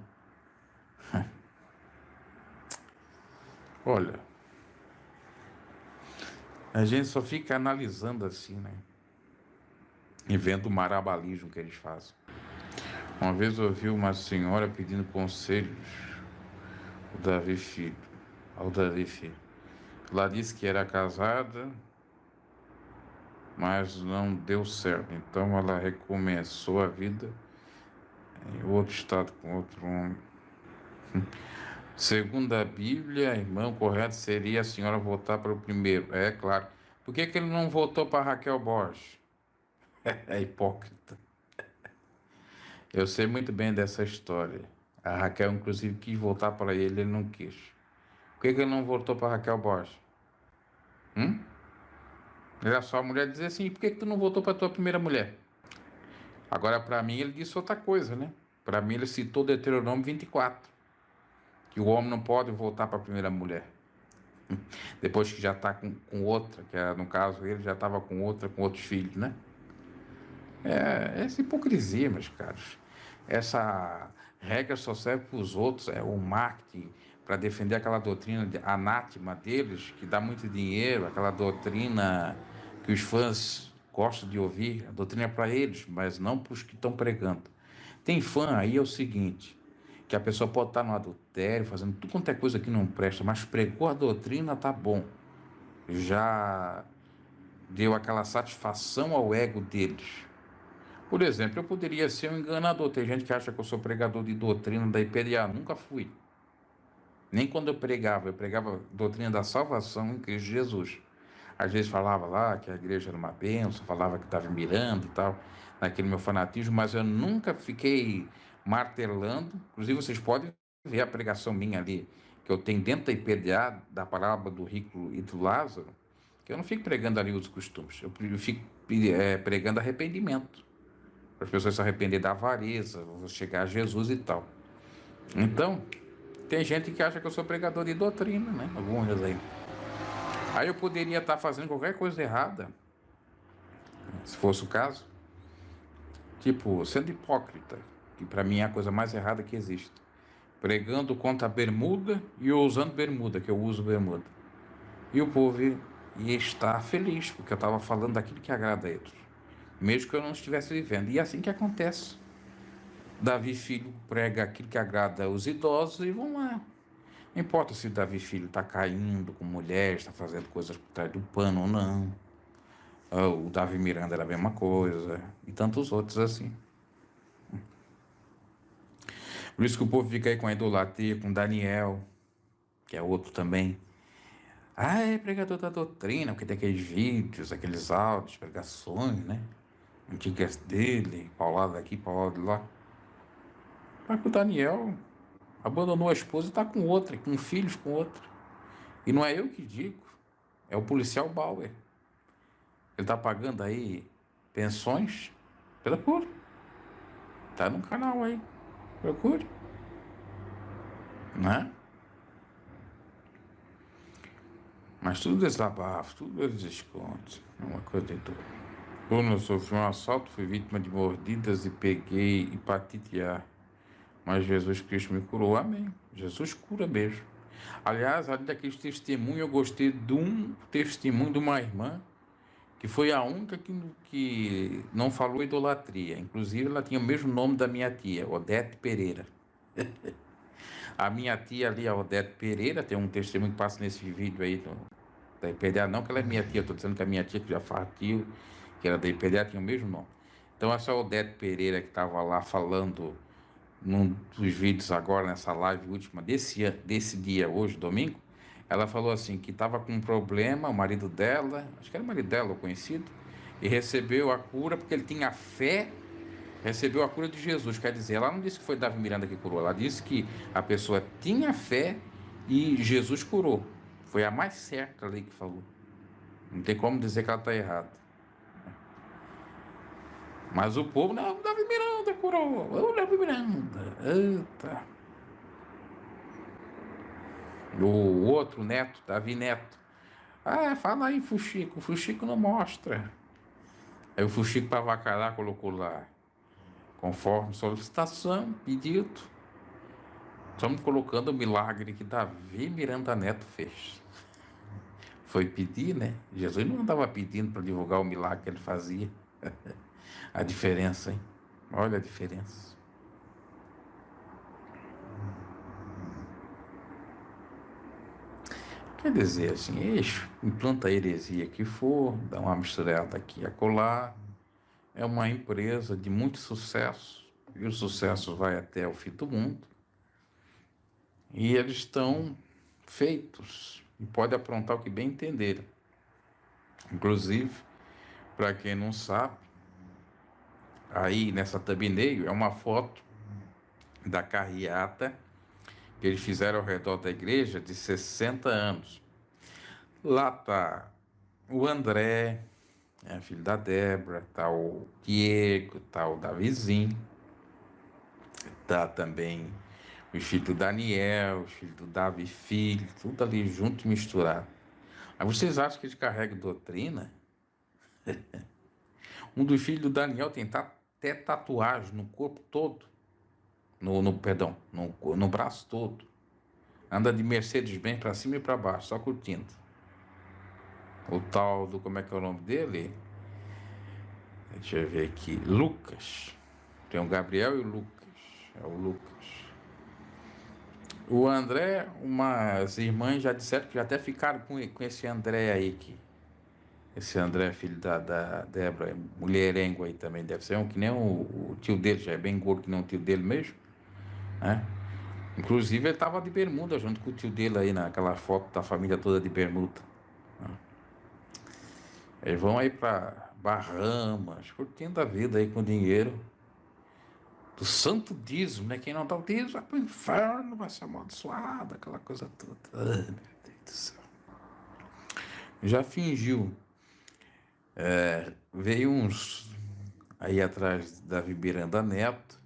Olha, a gente só fica analisando assim, né? E vendo o marabalismo que eles fazem. Uma vez eu ouvi uma senhora pedindo conselhos ao Davi Filho. Ela disse que era casada, mas não deu certo. Então ela recomeçou a vida em outro estado, com outro homem. Segundo a Bíblia, irmão, correto seria a senhora voltar para o primeiro. É claro. Por que ele não voltou para Raquel Borges? É hipócrita. Eu sei muito bem dessa história. A Raquel, inclusive, quis voltar para ele não quis. Por que ele não voltou para Raquel Borges? Era só a mulher dizer assim, por que tu não voltou para tua primeira mulher? Agora, para mim, ele disse outra coisa, né? Para mim, ele citou Deuteronômio 24, que o homem não pode voltar para a primeira mulher. Depois que já está com outra, que no caso ele já estava com outra, com outros filhos, né? Essa hipocrisia, meus caros. Essa regra só serve para os outros, é o marketing, para defender aquela doutrina anátema deles, que dá muito dinheiro, aquela doutrina que os fãs gostam de ouvir, a doutrina é para eles, mas não para os que estão pregando. Tem fã aí, é o seguinte, que a pessoa pode estar no adultério, fazendo tudo quanto é coisa que não presta, mas pregou a doutrina, tá bom. Já deu aquela satisfação ao ego deles. Por exemplo, eu poderia ser um enganador. Tem gente que acha que eu sou pregador de doutrina da IPDA. Nunca fui. Nem quando eu pregava doutrina da salvação em Cristo Jesus. Às vezes falava lá que a igreja era uma bênção, falava que estava mirando e tal, naquele meu fanatismo, mas eu nunca fiquei martelando. Inclusive, vocês podem ver a pregação minha ali, que eu tenho dentro da IPDA, da parábola do rico e do Lázaro, que eu não fico pregando ali os costumes, eu fico pregando arrependimento, para as pessoas se arrependerem da avareza, chegar a Jesus e tal. Então, tem gente que acha que eu sou pregador de doutrina, né? Alguns aí. Aí eu poderia estar fazendo qualquer coisa errada, se fosse o caso, tipo, sendo hipócrita, que para mim é a coisa mais errada que existe. Pregando contra a bermuda e eu usando bermuda, que eu uso bermuda. E o povo ia estar feliz, porque eu estava falando daquilo que agrada a eles, mesmo que eu não estivesse vivendo. E é assim que acontece. Davi Filho prega aquilo que agrada aos idosos e vão lá. Não importa se o Davi Filho está caindo com mulher, está fazendo coisas por trás do pano ou não. O Davi Miranda era a mesma coisa. E tantos outros assim. Por isso que o povo fica aí com a idolatria, com Daniel, que é outro também. Ah, é pregador da doutrina, porque tem aqueles vídeos, aqueles áudios, pregações, né? Antigas dele, paulado aqui, paulado lá. Mas que o Daniel abandonou a esposa e está com outra, com filhos com outra. E não é eu que digo, é o policial Bauer. Ele está pagando aí pensões pela cura. Tá no canal aí. Procure. Né? Mas tudo desabafo, tudo eles descontos. Uma coisa de tudo. Quando eu sofri um assalto, fui vítima de mordidas e peguei hepatite A. Mas Jesus Cristo me curou. Amém. Jesus cura mesmo. Aliás, além daqueles testemunhos, eu gostei de um testemunho de uma irmã que foi a única que não falou idolatria. Inclusive, ela tinha o mesmo nome da minha tia, Odete Pereira. A minha tia ali, a Odete Pereira, tem um testemunho que passa nesse vídeo aí da IPDA. Não que ela é minha tia, estou dizendo que a minha tia, que já partiu, que era da IPDA, tinha o mesmo nome. Então, essa Odete Pereira que estava lá falando num dos vídeos agora, nessa live última desse dia, hoje, domingo, ela falou assim, que estava com um problema, o marido dela, acho que era o marido dela, o conhecido, e recebeu a cura porque ele tinha fé, recebeu a cura de Jesus. Quer dizer, ela não disse que foi Davi Miranda que curou, ela disse que a pessoa tinha fé e Jesus curou. Foi a mais certa ali que falou. Não tem como dizer que ela está errada. Mas o povo, não, Davi Miranda curou, o Davi Miranda. Eita. O outro neto, Davi Neto. Ah, fala aí, Fuxico. O Fuxico não mostra. Aí o Fuxico, para avacalhar, colocou lá, conforme solicitação, pedido. Estamos colocando o milagre que Davi Miranda Neto fez. Foi pedir, né? Jesus não andava pedindo para divulgar o milagre que ele fazia. A diferença, hein? Olha a diferença. Quer dizer, assim, implanta a heresia que for, dá uma misturada aqui e acolá. É uma empresa de muito sucesso, e o sucesso vai até o fim do mundo. E eles estão feitos, e pode aprontar o que bem entenderem. Inclusive, para quem não sabe, aí nessa thumbnail é uma foto da carreata que eles fizeram ao redor da igreja de 60 anos. Lá tá o André, filho da Débora, tá o Diego, tá o Davizinho, tá também os filhos do Daniel, os filhos do Davi Filho, tudo ali junto e misturado. Aí vocês acham que eles carregam doutrina? Um dos filhos do Daniel tem até tatuagem no corpo todo, no braço todo. Anda de Mercedes-Benz para cima e para baixo, só curtindo. O tal do, como é que é o nome dele? Deixa eu ver aqui, Lucas. Tem o Gabriel e o Lucas. É o Lucas. O André, umas irmãs já disseram que já até ficaram com esse André aí, esse André, filho da Débora, mulherengo aí também, deve ser um que nem o tio dele, já é bem gordo que nem o tio dele mesmo, né? Inclusive ele tava de bermuda junto com o tio dele aí, naquela foto da família toda de bermuda. Né? Eles vão aí para Bahamas, curtindo a vida aí com dinheiro do santo dízimo, né? Quem não dá o dízimo vai pro inferno, vai ser amaldiçoado, aquela coisa toda. Ai, meu Deus do céu. Já fingiu. Veio uns aí atrás da Miranda Neto.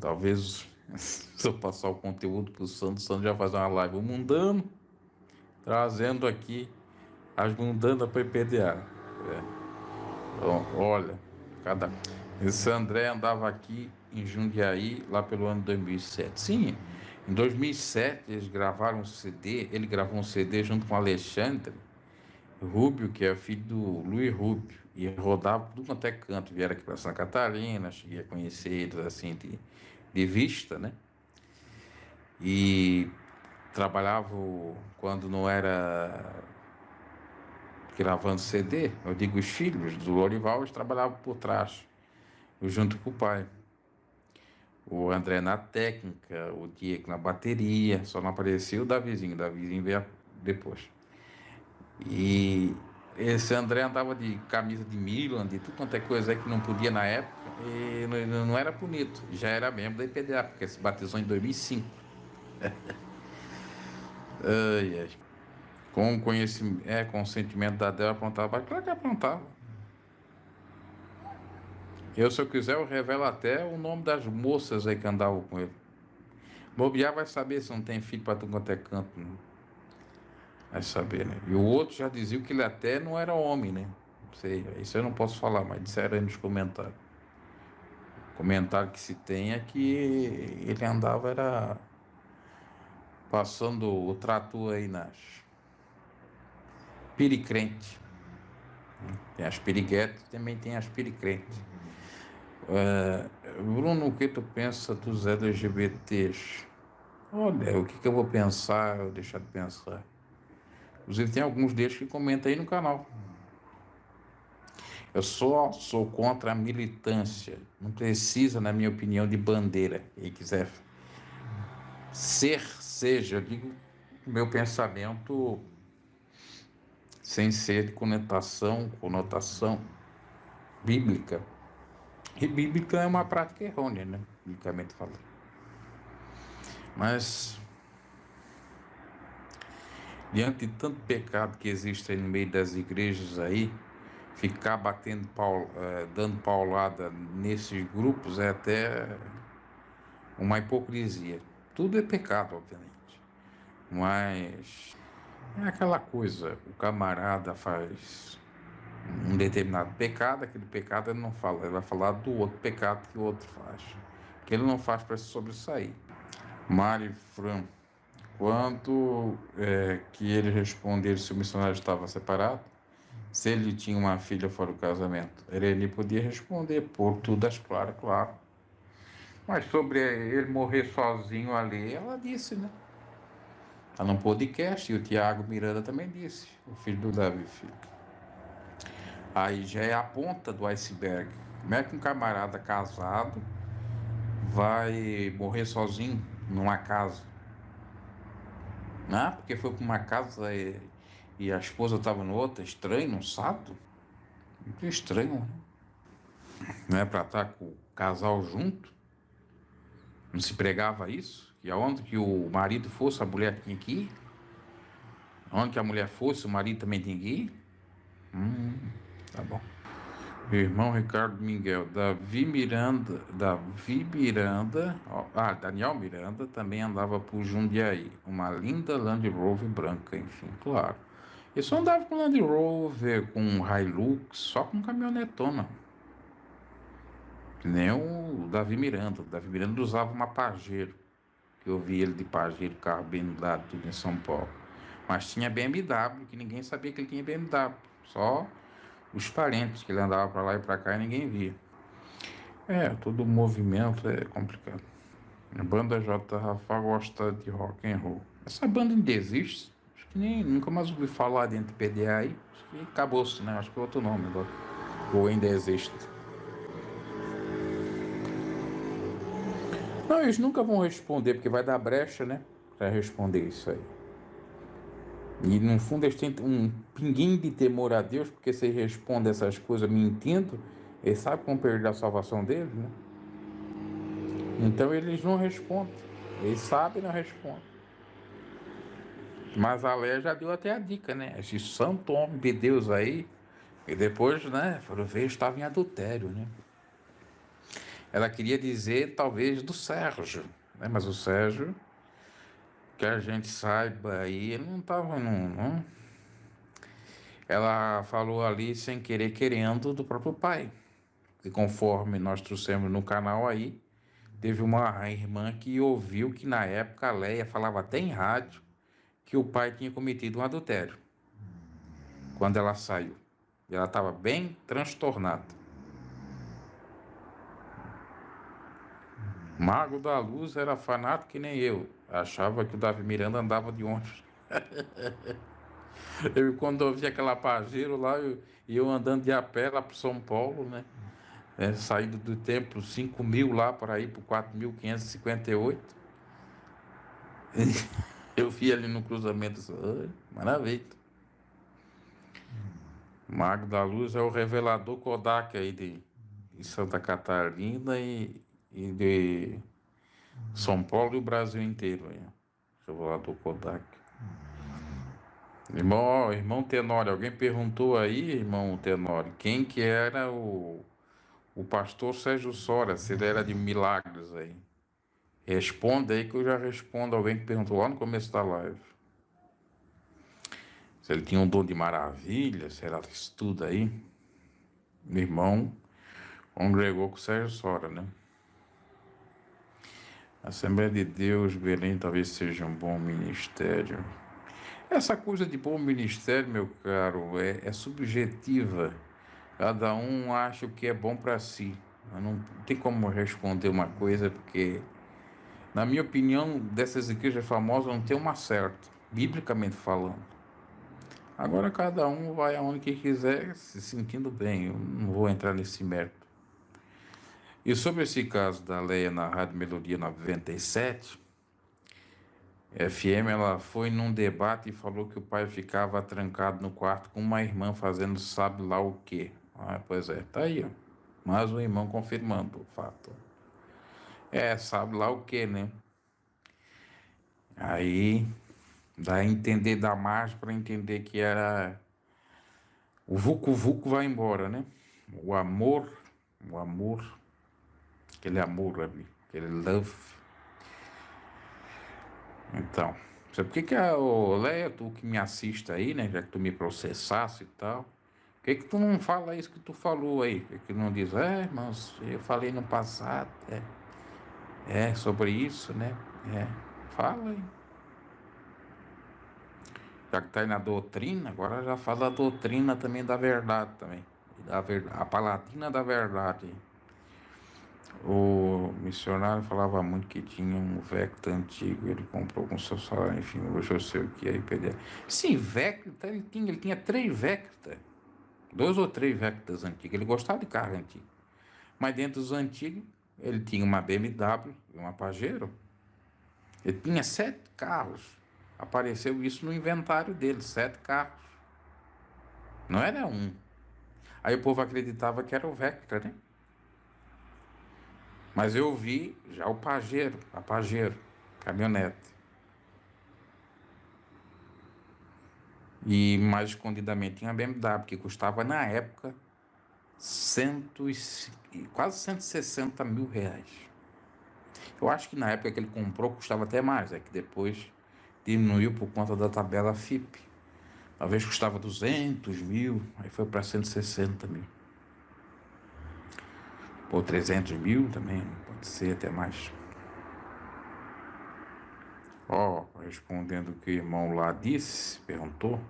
Talvez se eu passar o conteúdo pro Santo já fazer uma live mundano, trazendo aqui as mundanas para IPDA. Então, olha, esse André andava aqui em Jundiaí lá pelo ano 2007. Sim, em 2007 eles gravaram um CD, ele gravou um CD junto com o Alexandre Rubio, que é filho do Luiz Rubio, e rodava tudo quanto é canto, vieram aqui para Santa Catarina, cheguei a conhecer eles assim de vista, né? E trabalhava quando não era gravando CD, eu digo os filhos do Lorival, eles trabalhavam por trás, junto com o pai. O André na técnica, o Diego na bateria, só não apareceu o Davizinho veio depois. E esse André andava de camisa de Milan, de tudo quanto é coisa que não podia na época, e não era bonito, já era membro da IPDA, porque se batizou em 2005. Ai, ai. Com conhecimento, consentimento da Débora, aprontava, claro que aprontava. Se eu quiser, eu revelo até o nome das moças aí que andavam com ele. Bobear vai saber se não tem filho pra tudo quanto é canto, né? Vai saber, né? E o outro já dizia que ele até não era homem, né? Não sei, isso eu não posso falar, mas disseram aí nos comentários. O comentário que se tem é que ele andava, era passando o trator aí nas piricrentes. Tem as piriguetes, também tem as piricrentes. Bruno, o que tu pensa dos LGBTs? Olha, o que eu vou pensar, eu deixar de pensar. Inclusive tem alguns deles que comentam aí no canal. Eu só sou contra a militância. Não precisa, na minha opinião, de bandeira. Quem quiser seja, eu digo o meu pensamento sem ser de conotação bíblica. E bíblica é uma prática errônea, né? Biblicamente falando. Mas, diante de tanto pecado que existe aí no meio das igrejas aí, ficar dando paulada nesses grupos é até uma hipocrisia. Tudo é pecado, obviamente. Mas é aquela coisa, o camarada faz um determinado pecado, aquele pecado ele não fala, ele vai falar do outro pecado que o outro faz, que ele não faz para se sobressair. Mari Fran, quanto que ele responder se o missionário estava separado, se ele tinha uma filha fora do casamento, ele podia responder por tudo as claras, claro. Mas sobre ele morrer sozinho ali, ela disse, né? Ela num podcast, e o Tiago Miranda também disse, o filho do Davi, filho. Aí já é a ponta do iceberg. Como é que um camarada casado vai morrer sozinho numa casa? Não, porque foi para uma casa e a esposa estava no outro. Estranho, não sabe? Muito estranho, né? Não é para estar com o casal junto? Não se pregava isso? E aonde que o marido fosse, a mulher tinha que ir? Onde que a mulher fosse, o marido também tinha que ir? Tá bom. Irmão Ricardo Miguel, Daniel Miranda também andava por Jundiaí, uma linda Land Rover branca, enfim, claro. Eu só andava com Land Rover, com Hilux, só com caminhonetona. Que nem o Davi Miranda. O Davi Miranda usava uma Pajero, que eu vi ele de Pajero, carro blindado, tudo em São Paulo. Mas tinha BMW, que ninguém sabia que ele tinha BMW, só os parentes, que ele andava para lá e para cá e ninguém via. Todo movimento é complicado. A banda J. Rafa gosta de rock and roll. Essa banda ainda existe? Acho que nunca mais ouvi falar dentro do PDA aí. Acho que acabou-se, né? Acho que é outro nome agora. Ou ainda existe. Não, eles nunca vão responder, porque vai dar brecha, né? Pra responder isso aí. E no fundo eles têm um pinguinho de temor a Deus, porque se eles respondem essas coisas mentindo, eles sabem como perder a salvação deles, né? Então eles não respondem. Eles sabem e não respondem. Mas a Léa já deu até a dica, né? Esse santo homem de Deus aí, e depois, né, foram ver, estava em adultério, né? Ela queria dizer, talvez, do Sérgio, né? Mas o Sérgio, que a gente saiba aí, ele não estava, não. Ela falou ali, sem querer, querendo, do próprio pai. E conforme nós trouxemos no canal aí, teve uma irmã que ouviu que na época a Léia falava até em rádio que o pai tinha cometido um adultério quando ela saiu. E ela estava bem transtornada. Mago da Luz era fanático que nem eu. Achava que o Davi Miranda andava de ônibus. Quando eu vi aquela Pajero lá, eu andando de a pé lá para São Paulo, né? Saído do templo 5.000 lá para ir para 4.558. Eu vi ali no cruzamento, maravilha. Mago da Luz é o revelador Kodak aí de Santa Catarina e de São Paulo e o Brasil inteiro aí. Revelador Kodak. Irmão Tenório, alguém perguntou aí, irmão Tenório, quem que era o O pastor Sérgio Soares, se ele era de milagres aí. Responda aí que eu já respondo alguém que perguntou lá no começo da live. Se ele tinha um dom de maravilha, será que isso tudo aí? Meu irmão congregou com o Sérgio Soares, né? Assembleia de Deus, Belém, talvez seja um bom ministério. Essa coisa de bom ministério, meu caro, é subjetiva. Cada um acha o que é bom para si. Não tem como responder uma coisa, porque, na minha opinião, dessas igrejas famosas não tem uma certa, biblicamente falando. Agora cada um vai aonde que quiser, se sentindo bem. Eu não vou entrar nesse mérito. E sobre esse caso da Leia na Rádio Melodia 97, FM, ela foi num debate e falou que o pai ficava trancado no quarto com uma irmã fazendo sabe lá o quê. Pois é, tá aí, ó. Mais um irmão confirmando o fato. Sabe lá o quê, né? Aí dá a entender, dá margem para entender que era o vucu-vucu vai embora, né? O amor, aquele amor ali, aquele love. Então, sabe por que Leia, tu que me assiste aí, né? Já que tu me processasse e tal, por que tu não fala isso que tu falou aí? Por que não diz, mas eu falei no passado, sobre isso, né? Fala aí. Já que tá aí na doutrina, agora já fala a doutrina também da verdade também. A palatina da verdade. O missionário falava muito que tinha um Vectra antigo, ele comprou com seu salário, enfim, hoje eu sei o que é IPDA. Sim, Vectra, ele tinha 3 Vectra, 2 ou 3 Vectras antigos, ele gostava de carro antigo. Mas dentro dos antigos, ele tinha uma BMW e uma Pajero. Ele tinha 7 carros. Apareceu isso no inventário dele, 7 carros. Não era um. Aí o povo acreditava que era o Vectra, né? Mas eu vi já a Pajero, caminhonete. E mais escondidamente tinha a BMW, que custava na época quase 160 mil reais. Eu acho que na época que ele comprou custava até mais, que depois diminuiu por conta da tabela FIP. Talvez custava 200 mil, aí foi para 160 mil. Ou 300 mil também, pode ser até mais. Respondendo o que o irmão lá disse, perguntou.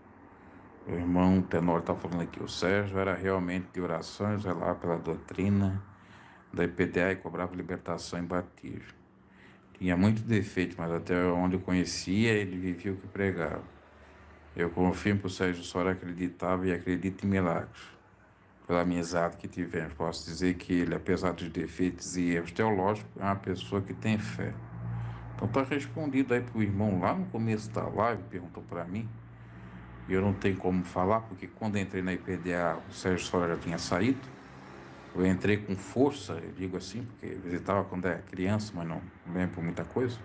O irmão Tenório está falando aqui, o Sérgio era realmente de orações, lá pela doutrina da IPDA e cobrava libertação em batismo. Tinha muito defeito, mas até onde eu conhecia, ele vivia o que pregava. Eu confirmo que o Sérgio Soares acreditava e acredita em milagres. Pela amizade que tivemos, posso dizer que ele, apesar dos defeitos e erros teológicos, é uma pessoa que tem fé. Então está respondido aí pro irmão lá no começo da live, perguntou para mim. E eu não tenho como falar, porque quando eu entrei na IPDA, o Sérgio Soares já tinha saído. Eu entrei com força, eu digo assim, porque eu visitava quando era criança, mas não lembro muita coisa.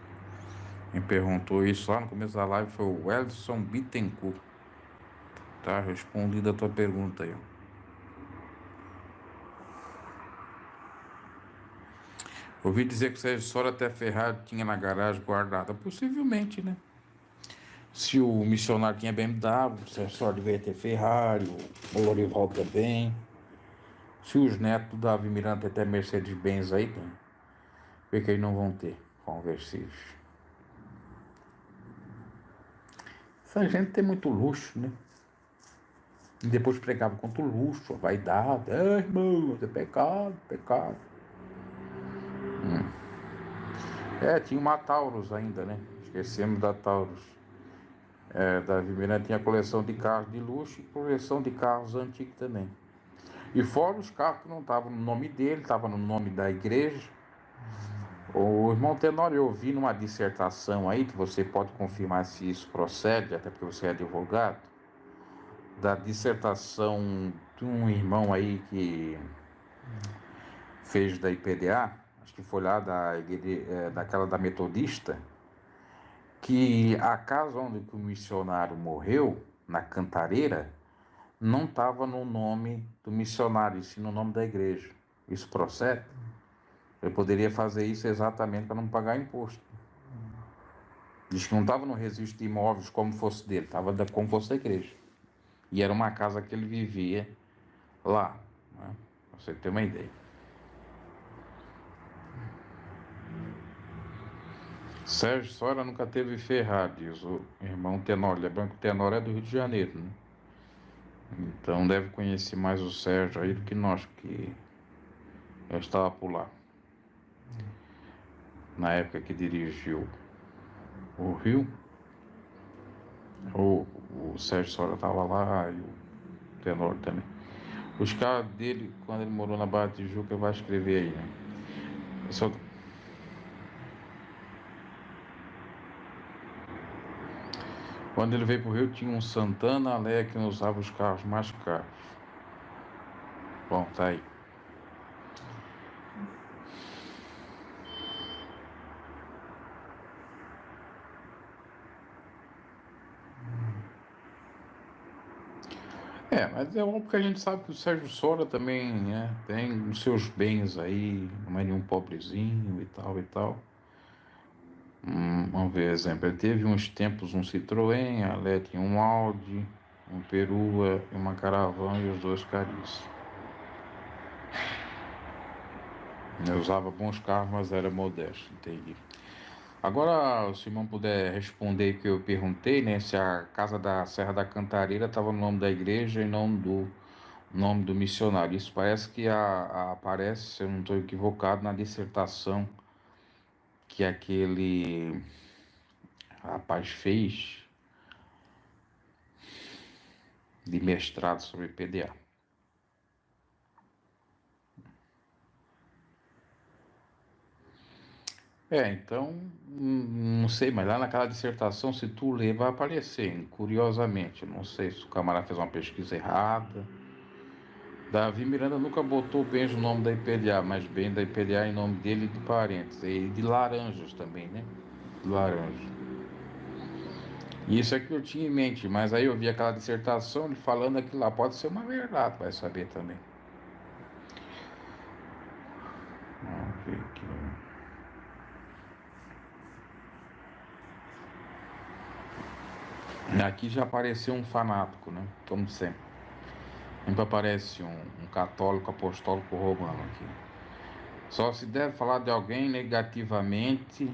Quem perguntou isso lá no começo da live foi o Elson Bittencourt. Tá respondida a tua pergunta aí. Ouvi dizer que o Sérgio Soares até Ferrari tinha na garagem guardada. Possivelmente, né? Se o missionário tinha BMW, o Sérgio Soares devia ter Ferrari, o Lorival também. Se os netos do Davi Miranda até Mercedes-Benz aí, por que aí não vão ter conversíveis? Essa gente tem muito luxo, né? E depois pregava contra o luxo, a vaidade. Irmão, é pecado. Tinha uma Taurus ainda, né? Esquecemos da Taurus. Davi Miranda tinha coleção de carros de luxo e coleção de carros antigos também. E fora os carros que não estavam no nome dele, estavam no nome da igreja. O irmão Tenório, eu ouvi numa dissertação aí, que você pode confirmar se isso procede, até porque você é advogado, da dissertação de um irmão aí que fez da IPDA, acho que foi lá daquela da Metodista, que a casa onde o missionário morreu, na Cantareira, não estava no nome do missionário, e sim no nome da igreja. Isso procede? Ele poderia fazer isso exatamente para não pagar imposto. Diz que não estava no registro de imóveis como fosse dele, estava como fosse da igreja. E era uma casa que ele vivia lá, né? Pra você ter uma ideia. Sérgio Sora nunca teve Ferrari, diz o irmão Tenório. Lembrando que o Tenório é do Rio de Janeiro, né? Então deve conhecer mais o Sérgio aí do que nós, porque eu estava por lá. Na época que dirigiu o Rio, o Sérgio Sora estava lá e o Tenório também. Os caras dele, quando ele morou na Barra de Tijuca, vai escrever aí, né? Só... Quando ele veio pro Rio, tinha um Santana Alé que não usava os carros mais caros. Bom, tá aí. Mas é óbvio que a gente sabe que o Sérgio Sora também, né, tem os seus bens aí, não é nenhum pobrezinho e tal e tal. Vamos ver exemplo. Ele teve uns tempos um Citroën, a Lé tinha um Audi, um Perua e uma Caravan e os dois caríssimos. Eu usava bons carros, mas era modesto, entendi. Agora, se o irmão puder responder o que eu perguntei, né? Se a casa da Serra da Cantareira estava no nome da igreja e não do nome do missionário. Isso parece que aparece, se eu não estou equivocado, na dissertação que aquele rapaz fez de mestrado sobre PDA. Então, não sei, mas lá naquela dissertação, se tu ler, vai aparecer, curiosamente. Não sei se o camarada fez uma pesquisa errada. Davi Miranda nunca botou bem o nome da IPDA, mas bem da IPDA em nome dele e de parentes. E de Laranjas também, né? Laranjas. E isso é que eu tinha em mente, mas aí eu vi aquela dissertação ele falando aquilo lá. Pode ser uma verdade, vai saber também. Vamos ver aqui. Aqui já apareceu um fanático, né? Como sempre. Sempre aparece um católico apostólico romano aqui. Só se deve falar de alguém negativamente.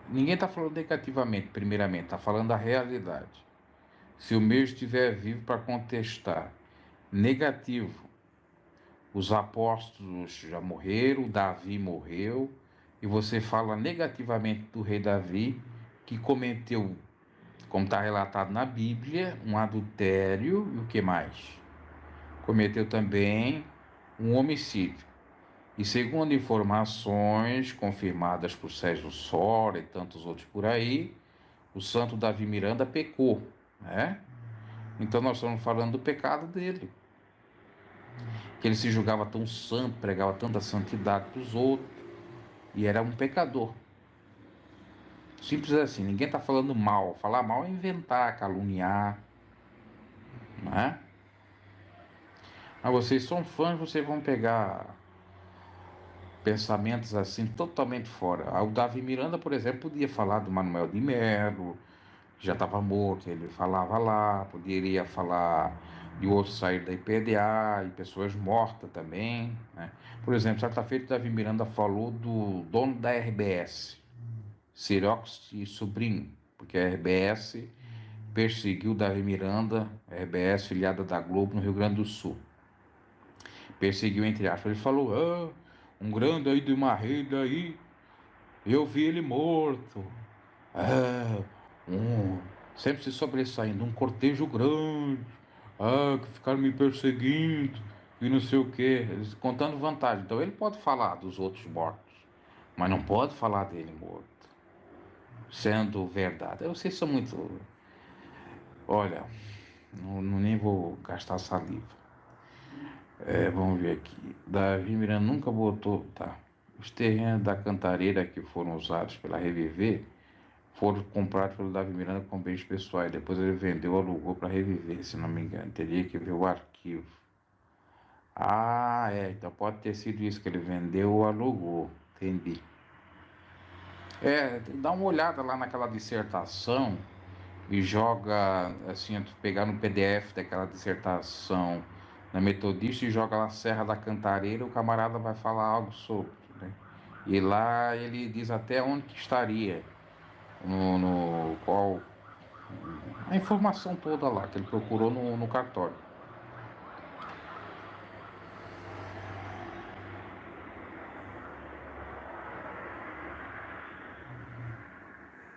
Ninguém está falando negativamente, primeiramente, está falando a realidade. Se o meu estiver vivo para contestar. Negativo. Os apóstolos já morreram, Davi morreu, e você fala negativamente do rei Davi, que cometeu, como está relatado na Bíblia, um adultério e o que mais? Cometeu também um homicídio. E segundo informações confirmadas por Sérgio Sora e tantos outros por aí, o santo Davi Miranda pecou, né? Então nós estamos falando do pecado dele. Que ele se julgava tão santo, pregava tanta santidade para os outros, e era um pecador. Simples assim, ninguém está falando mal. Falar mal é inventar, caluniar, não é? Mas vocês são fãs, vocês vão pegar pensamentos assim totalmente fora. O Davi Miranda, por exemplo, podia falar do Manuel de Melo, que já estava morto, ele falava lá, poderia falar de outros sair da IPDA e pessoas mortas também, né? Por exemplo, certa feita, Davi Miranda falou do dono da RBS, Sirox e Sobrinho, porque a RBS perseguiu Davi Miranda, a RBS filiada da Globo no Rio Grande do Sul. Perseguiu entre aspas. Ele falou, um grande aí de uma rede aí, eu vi ele morto. Sempre se sobressaindo, um cortejo grande, que ficaram me perseguindo e não sei o que, contando vantagem. Então ele pode falar dos outros mortos, mas não pode falar dele morto, sendo verdade. Vocês são muito. Olha, nem vou gastar saliva. Vamos ver aqui. Davi Miranda nunca botou. Tá. Os terrenos da Cantareira que foram usados pela Reviver foram comprados pelo Davi Miranda com bens pessoais. Depois ele vendeu, alugou para Reviver, se não me engano. Teria que ver o arquivo. Ah, então pode ter sido isso que ele vendeu ou alugou. Entendi. Dá uma olhada lá naquela dissertação e joga, assim, tu pegar no PDF daquela dissertação na Metodista e joga lá Serra da Cantareira, o camarada vai falar algo sobre, né? E lá ele diz até onde que estaria, no qual, a informação toda lá que ele procurou no cartório.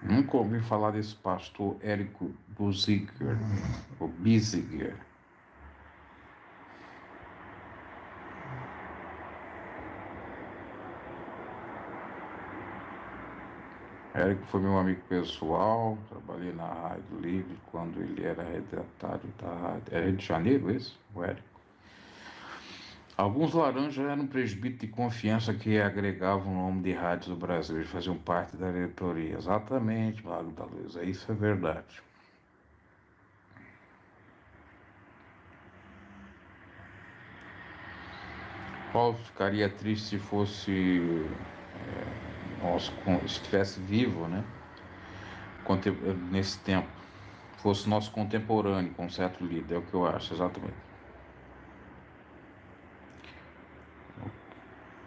Nunca ouvi falar desse pastor Érico Buziger, ou Biziger. Érico foi meu amigo pessoal, trabalhei na Rádio Livre quando ele era redatário da rádio. É Rio de Janeiro esse, o Érico. Alguns laranjas eram presbíteros de confiança que agregavam o nome de rádios do Brasil e faziam parte da diretoria. Exatamente, Lago da Luz, isso é verdade. Paulo ficaria triste se fosse nosso, se estivesse vivo, né? Nesse tempo, fosse nosso contemporâneo, com certo líder, é o que eu acho, exatamente.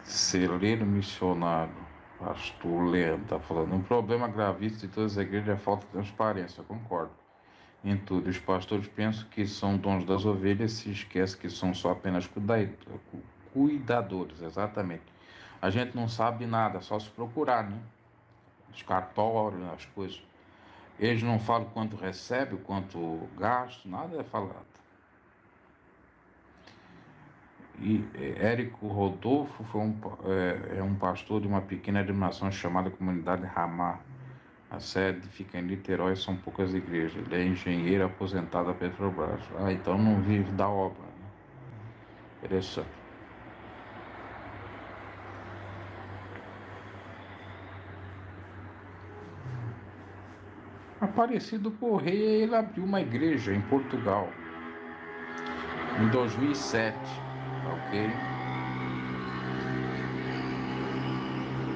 Celeiro missionário, pastor Leandro, está falando. Um problema gravíssimo de todas as igrejas é a falta de transparência, eu concordo. Em tudo, os pastores pensam que são donos das ovelhas e se esquecem que são só apenas cuidadores, exatamente. A gente não sabe nada, só se procurar, né? Os cartórios, as coisas. Eles não falam quanto recebe, quanto gasta, nada é falado. E Érico Rodolfo é um pastor de uma pequena denominação chamada Comunidade Ramá. A sede fica em Niterói, são poucas igrejas. Ele é engenheiro aposentado da Petrobras. Então não vive da obra, né? Interessante. Aparecido Correia, ele abriu uma igreja em Portugal em 2007, ok?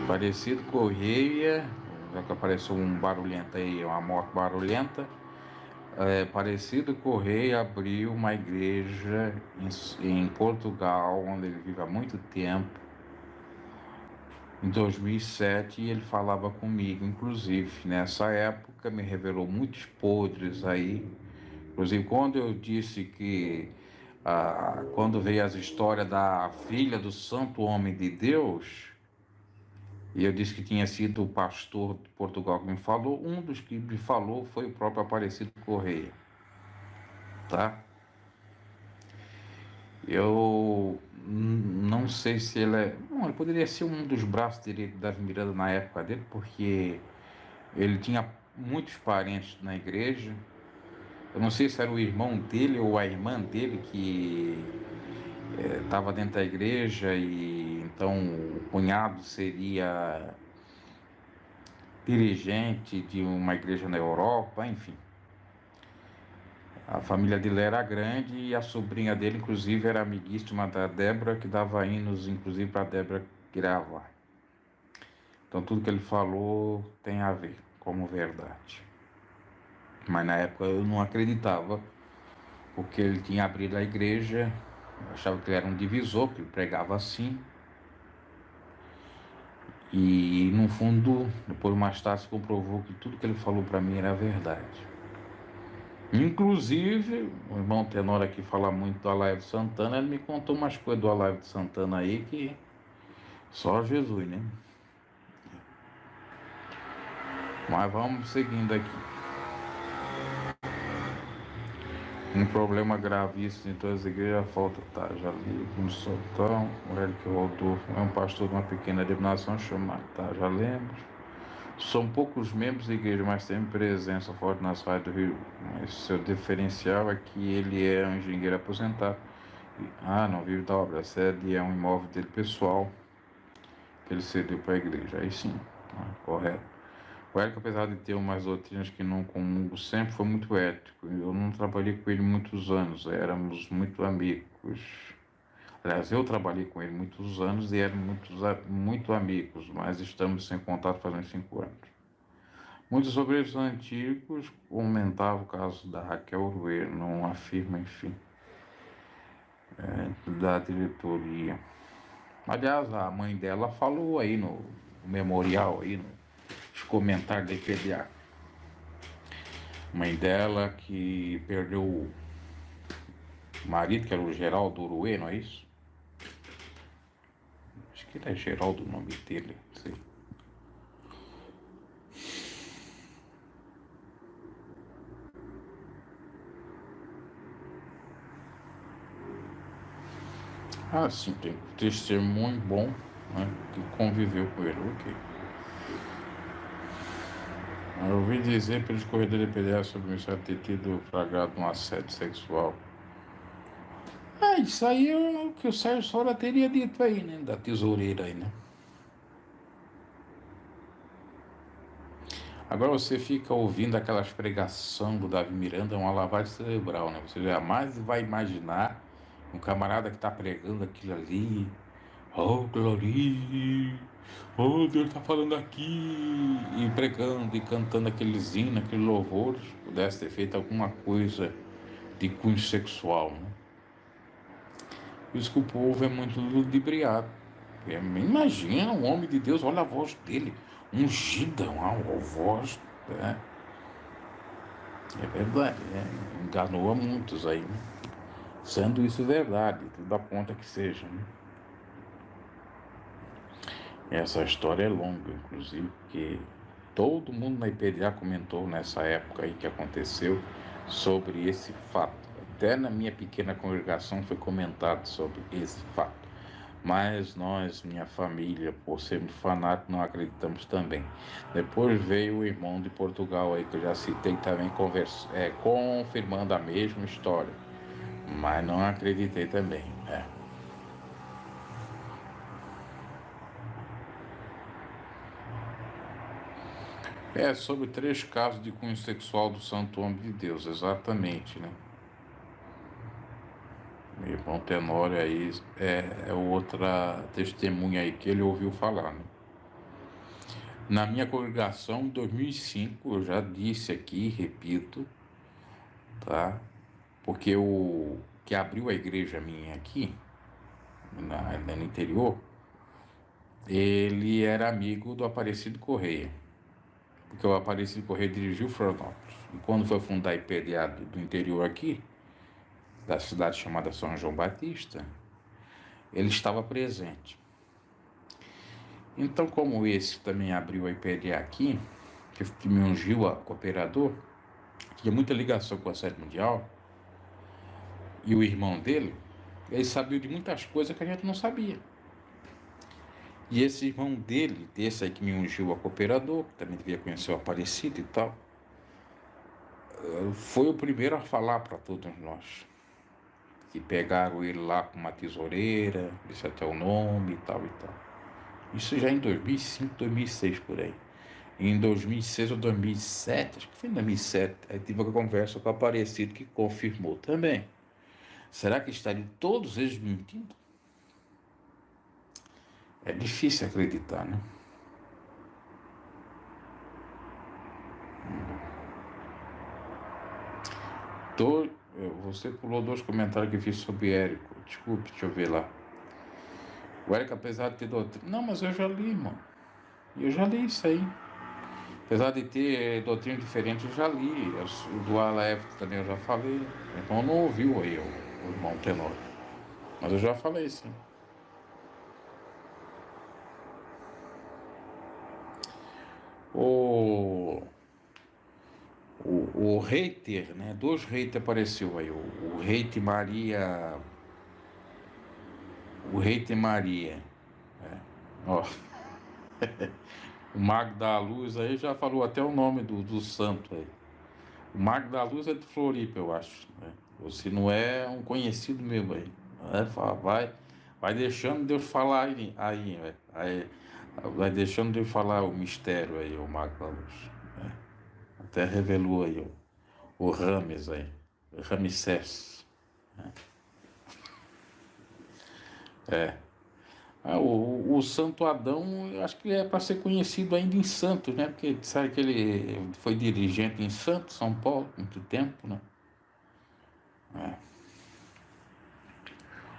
Aparecido Correia, já que apareceu um barulhento aí, uma moto barulhenta. Aparecido Correia abriu uma igreja em Portugal, onde ele vive há muito tempo, em 2007, e ele falava comigo, inclusive, nessa época me revelou muitos podres aí, inclusive quando eu disse que, quando veio as histórias da filha do santo homem de Deus, e eu disse que tinha sido o pastor de Portugal que me falou, um dos que me falou foi o próprio Aparecido Correia, tá? Eu não sei se ele é. Bom, ele poderia ser um dos braços direitos da Miranda na época dele, porque ele tinha muitos parentes na igreja. Eu não sei se era o irmão dele ou a irmã dele que estava dentro da igreja, e então o cunhado seria dirigente de uma igreja na Europa, enfim. A família dele era grande e a sobrinha dele, inclusive, era amiguíssima da Débora, que dava hinos, inclusive, para a Débora gravar. Então, tudo que ele falou tem a ver como verdade. Mas na época eu não acreditava, porque ele tinha abrido a igreja, eu achava que ele era um divisor, que ele pregava assim. E, no fundo, depois mais tarde se comprovou que tudo que ele falou para mim era verdade. Inclusive, o irmão Tenor aqui fala muito do Alaio de Santana, ele me contou umas coisas do Alaio de Santana aí que só Jesus, né? Mas vamos seguindo aqui. Um problema gravíssimo em todas as igrejas, a falta, tá, já li, um soltão, o Eric Rodolfo é um pastor de uma pequena denominação chamada, tá, já lembro. São poucos membros da igreja, mas tem presença forte nas rádios do Rio. Mas seu diferencial é que ele é um engenheiro aposentado. Não vive da obra. A sede é um imóvel dele pessoal que ele cedeu para a igreja. Aí sim, correto. O Érico, apesar de ter umas doutrinas que não comungo sempre, foi muito ético. Eu não trabalhei com ele muitos anos, éramos muito amigos. Aliás, eu trabalhei com ele muitos anos e éramos muito amigos, mas estamos sem contato faz uns 5 anos. Muitos obreiros antigos comentavam o caso da Raquel Uruê, não afirma, enfim, da diretoria. Aliás, a mãe dela falou aí no memorial, aí nos comentários da IPDA. Mãe dela que perdeu o marido, que era o Geraldo Uruê, não é isso? Acho que é Geraldo o nome dele, não sei. Ah, sim, tem testemunho bom, né, que conviveu com ele, ok. Eu ouvi dizer pelos corredores de PDA sobre o Ministério ter tido flagrado um assédio sexual. Isso aí é o que o Sérgio Sora teria dito aí, né, da tesoureira aí, né. Agora você fica ouvindo aquelas pregação do Davi Miranda, é uma lavagem cerebral, né? Você jamais vai imaginar um camarada que está pregando aquilo ali. Oh, glória! Oh, Deus está falando aqui! E pregando e cantando aqueles hinos, aqueles louvores. Pudesse ter feito alguma coisa de cunho sexual, né? Por isso que o povo é muito ludibriado. Imagina um homem de Deus, olha a voz dele, ungida, uma voz, né? É verdade, né? Enganou a muitos aí, né? Sendo isso verdade, tudo aponta que seja, né? Essa história é longa, inclusive, porque todo mundo na IPDA comentou nessa época aí que aconteceu sobre esse fato. Até na minha pequena congregação foi comentado sobre esse fato. Mas nós, minha família, por sermos fanáticos, não acreditamos também. Depois veio o irmão de Portugal aí, que eu já citei também, confirmando a mesma história. Mas não acreditei também, sobre 3 casos de cunho sexual do santo homem de Deus, exatamente, né? Meu irmão Tenório aí é outra testemunha aí que ele ouviu falar, né? Na minha congregação, em 2005, eu já disse aqui, repito, tá? Porque o que abriu a igreja minha aqui, no interior, ele era amigo do Aparecido Correia. Porque o Aparecido Correia dirigiu Florianópolis. E quando foi fundar a IPDA do interior aqui, da cidade chamada São João Batista, ele estava presente. Então, como esse também abriu a IPDA aqui, que me ungiu a cooperador, tinha muita ligação com a Sede Mundial, e o irmão dele, ele sabia de muitas coisas que a gente não sabia. E esse irmão dele, desse aí que me ungiu a cooperador, que também devia conhecer o Aparecido e tal, foi o primeiro a falar para todos nós. Que pegaram ele lá com uma tesoureira, disse até o nome e tal e tal. Isso já em 2005, 2006 por aí. E em 2006 ou 2007, acho que foi em 2007, aí tive uma conversa com o Aparecido que confirmou também. Será que estariam todos eles mentindo? É difícil acreditar, né? Você pulou 2 comentários que fiz sobre Érico. Desculpe, deixa eu ver lá. O Érico, apesar de ter doutrina... Não, mas eu já li, irmão. Eu já li isso aí. Apesar de ter doutrina diferente, eu já li. O do Aleph também eu já falei. Então não ouviu aí o irmão Tenório. Mas eu já falei, sim. O hater, né? 2 haters apareceu aí. O hater Maria... O hater Maria. Ó. O Mago da Luz aí já falou até o nome do santo aí. O Mago da Luz é de Floripa, eu acho, né? Ou se não é um conhecido meu aí. Vai deixando Deus falar aí, vai deixando Deus falar o mistério aí, o Mago da Luz. Né? Até revelou aí o Rames aí, o Ramsés. Né? É. O Santo Adão, eu acho que é para ser conhecido ainda em Santos, né? Porque sabe que ele foi dirigente em Santos, São Paulo, muito tempo, né? É.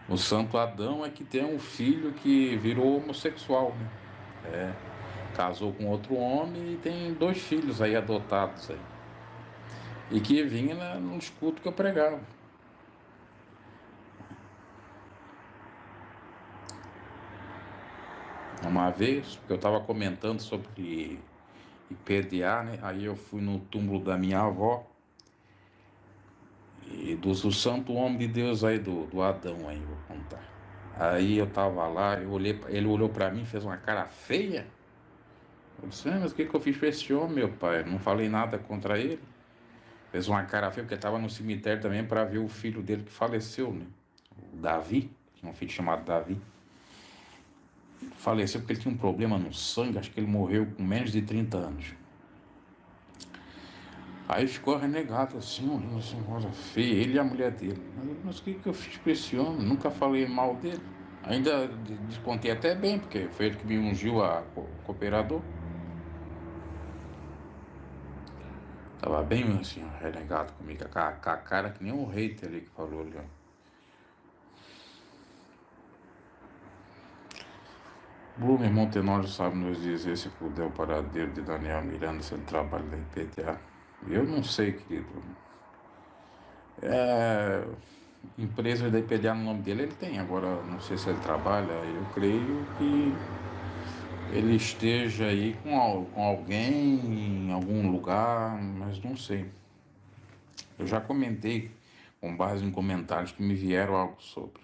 O Santo Adão é que tem um filho que virou homossexual, né? Casou com outro homem e tem 2 filhos aí adotados aí. E que vinha nos cultos que eu pregava. Uma vez, porque eu estava comentando sobre IPDA, né? Aí eu fui no túmulo da minha avó e do santo homem de Deus aí, do Adão aí, vou contar. Aí eu tava lá, ele olhou para mim, fez uma cara feia. Eu disse, mas o que eu fiz pra esse homem, meu pai? Não falei nada contra ele. Fez uma cara feia, porque estava no cemitério também para ver o filho dele que faleceu, né? O Davi, tinha um filho chamado Davi. Faleceu porque ele tinha um problema no sangue, acho que ele morreu com menos de 30 anos. Aí ficou renegado assim, olhando assim, coisa feia, ele e a mulher dele. Mas o que eu fiz pra esse homem? Nunca falei mal dele. Ainda descontei até bem, porque foi ele que me ungiu a cooperador. Tava bem assim, renegado comigo, com a cara que nem um hater ali que falou ali, ó. Blume Montenegro sabe nos dizer se puder o paradeiro de Daniel Miranda, se ele trabalha da IPTA. Eu não sei, querido. Empresa da IPTA no nome dele ele tem, agora não sei se ele trabalha. Eu creio que ele esteja aí com alguém em algum lugar, mas não sei. Eu já comentei com base em comentários que me vieram algo sobre.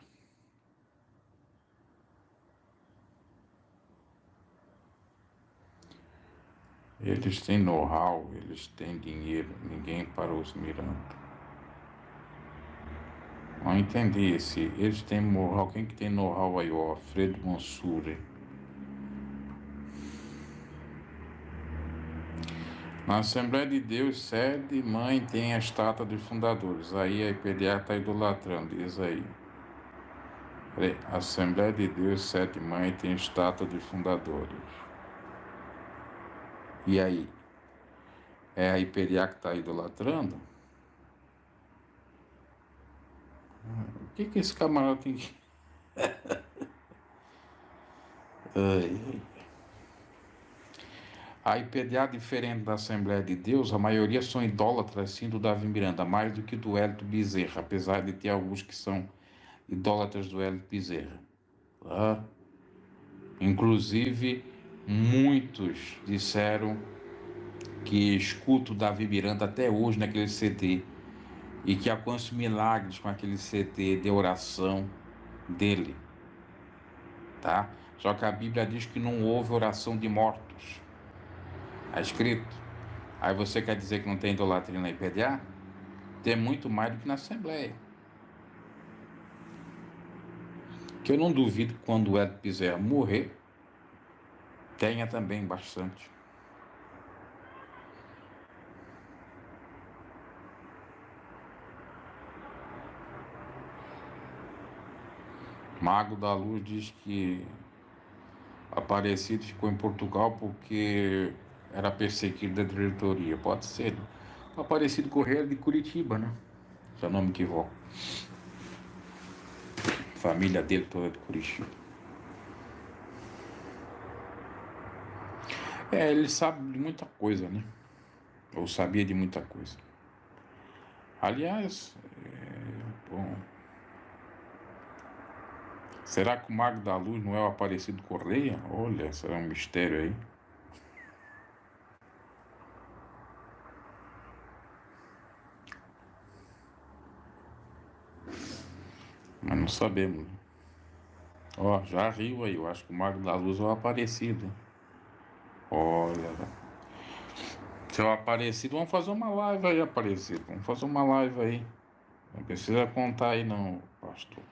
Eles têm know-how, eles têm dinheiro, ninguém parou os mirando. Não entendi eles têm know-how, quem que tem know-how aí, ó, Alfredo Mansur. Na Assembleia de Deus, sede, mãe tem a estátua dos fundadores. Aí a IPDA está idolatrando, diz aí. Assembleia de Deus, sede, mãe tem a estátua dos fundadores. E aí? É a IPDA que está idolatrando? O que esse camarada tem que... A IPDA, diferente da Assembleia de Deus, a maioria são idólatras, sim, do Davi Miranda, mais do que do Hélito Bezerra, apesar de ter alguns que são idólatras do Hélito Bezerra. Tá? Inclusive, muitos disseram que escutam o Davi Miranda até hoje naquele CD e que alcançam milagres com aquele CD de oração dele. Tá? Só que a Bíblia diz que não houve oração de mortos. Está escrito. Aí você quer dizer que não tem idolatria na IPDA? Tem muito mais do que na Assembleia. Que eu não duvido que quando o Hélito Bezerra morrer, tenha também bastante. Mago da Luz diz que Aparecido ficou em Portugal porque era perseguido da diretoria. Pode ser. O Aparecido Correia de Curitiba, né? Esse é o nome que vou. Família dele toda de Curitiba. Ele sabe de muita coisa, né? Ou sabia de muita coisa. Aliás, bom. Será que o Mago da Luz não é o Aparecido Correia? Olha, será um mistério aí. Mas não sabemos. Ó, já riu aí. Eu acho que o Mago da Luz é o Aparecido. Olha, seu Aparecido, vamos fazer uma live aí, Aparecido. Vamos fazer uma live aí. Não precisa contar aí não, pastor.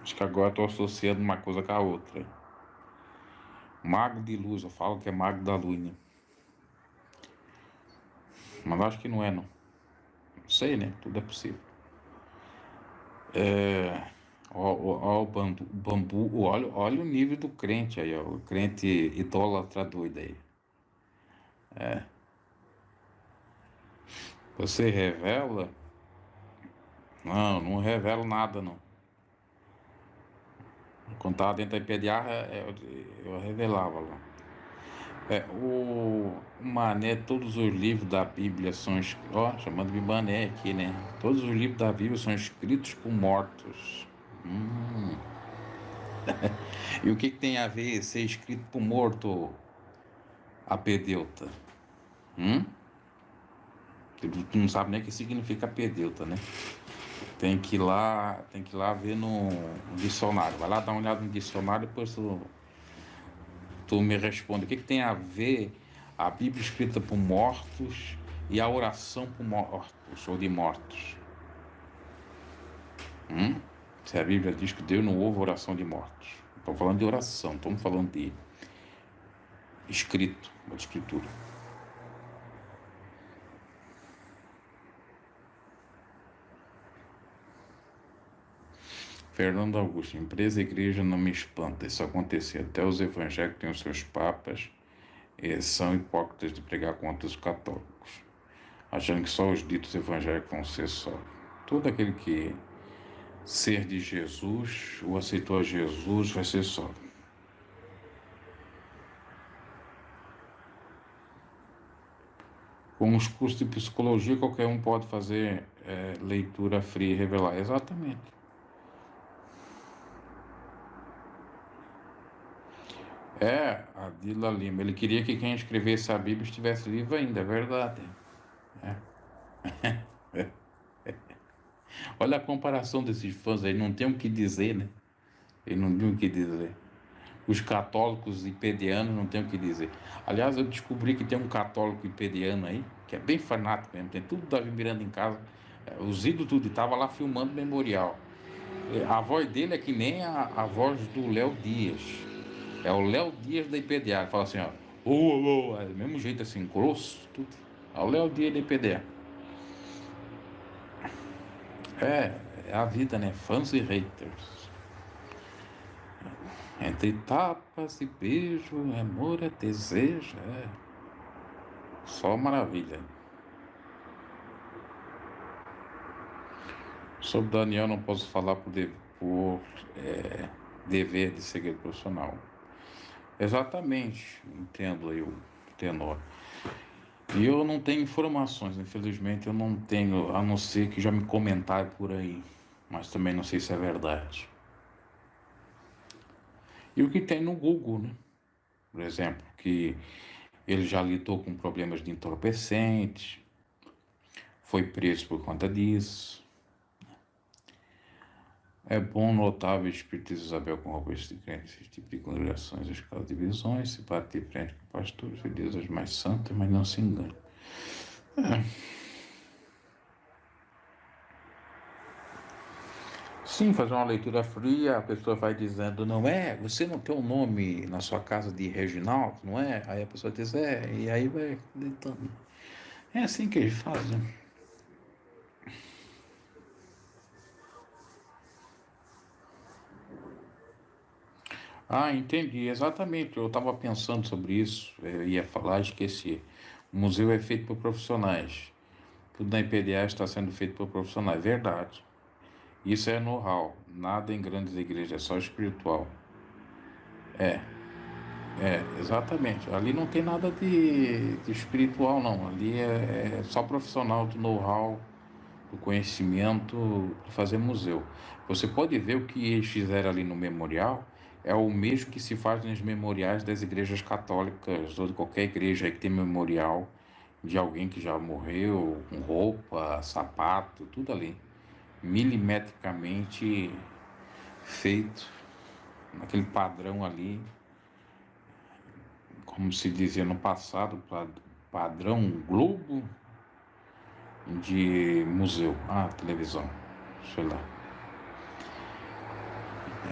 Acho que agora estou associando uma coisa com a outra. Mago de luz, eu falo que é mago da luz, né? Mas acho que não é, não. Não sei, né? Tudo é possível. Ó, o bambu, olha o nível do crente aí, ó, o crente idólatra doido aí. Você revela? Não, não revelo nada, não. Quando estava dentro da IPDA, eu revelava lá. O Mané, todos os livros da Bíblia são escritos, ó, chamando de Mané aqui, né? Todos os livros da Bíblia são escritos por mortos. E o que tem a ver ser escrito por morto, apedeuta? Tu não sabe nem o que significa apedeuta, né? Tem que ir lá ver no dicionário. Vai lá dar uma olhada no dicionário, depois tu me responde. O que tem a ver a Bíblia escrita por mortos e a oração por mortos ou de mortos? Se a Bíblia diz que Deus não ouve oração de mortos. Estamos falando de oração, estamos falando de escrito, de escritura. Fernando Augusto, empresa e igreja não me espanta, isso acontecia. Até os evangélicos têm os seus papas e são hipócritas de pregar contra os católicos, achando que só os ditos evangélicos vão ser só. Todo aquele que ser de Jesus ou aceitou a Jesus vai ser só. Com os cursos de psicologia, qualquer um pode fazer leitura fria e revelar. Exatamente. A Dila Lima. Ele queria que quem escrevesse a Bíblia estivesse vivo ainda, é verdade. Olha a comparação desses fãs aí, não tem o que dizer, né? Ele não tem o que dizer. Os católicos ipedianos não tem o que dizer. Aliás, eu descobri que tem um católico ipediano aí, que é bem fanático mesmo, tem tudo Davi Miranda em casa, os ídolos tudo, e tava lá filmando o memorial. A voz dele é que nem a voz do Léo Dias. É o Léo Dias da IPDA. Ele fala assim, ó, é do mesmo jeito assim, grosso, tudo. É o Léo Dias da IPDA. É a vida, né? Fãs e haters. Entre tapas e beijo, amor é desejo, só maravilha. Sobre Daniel não posso falar por dever de segredo profissional. Exatamente, entendo aí o tenor. E eu não tenho informações, infelizmente eu não tenho, a não ser que já me comentaram por aí, mas também não sei se é verdade. E o que tem no Google, né? Por exemplo, que ele já lidou com problemas de entorpecentes, foi preso por conta disso. É bom notar o espírito de Isabel com roupas de crente, esse tipo de congregações, escalas de visões, se bater frente com pastores, Deus as mais santas, mas não se engane. Sim, fazer uma leitura fria, a pessoa vai dizendo, você não tem um nome na sua casa de Reginaldo, não é? Aí a pessoa diz, e aí vai acreditando. É assim que eles fazem. Entendi, exatamente. Eu estava pensando sobre isso, eu ia falar, esqueci. O museu é feito por profissionais. Tudo na IPDA está sendo feito por profissionais, verdade. Isso é know-how, nada em grandes igrejas, é só espiritual. Exatamente. Ali não tem nada de espiritual, não. Ali é só profissional do know-how, do conhecimento de fazer museu. Você pode ver o que eles fizeram ali no memorial, é o mesmo que se faz nos memoriais das igrejas católicas, ou de qualquer igreja aí que tem memorial de alguém que já morreu, com roupa, sapato, tudo ali. Milimetricamente feito, naquele padrão ali, como se dizia no passado, padrão Globo de museu, televisão, sei lá.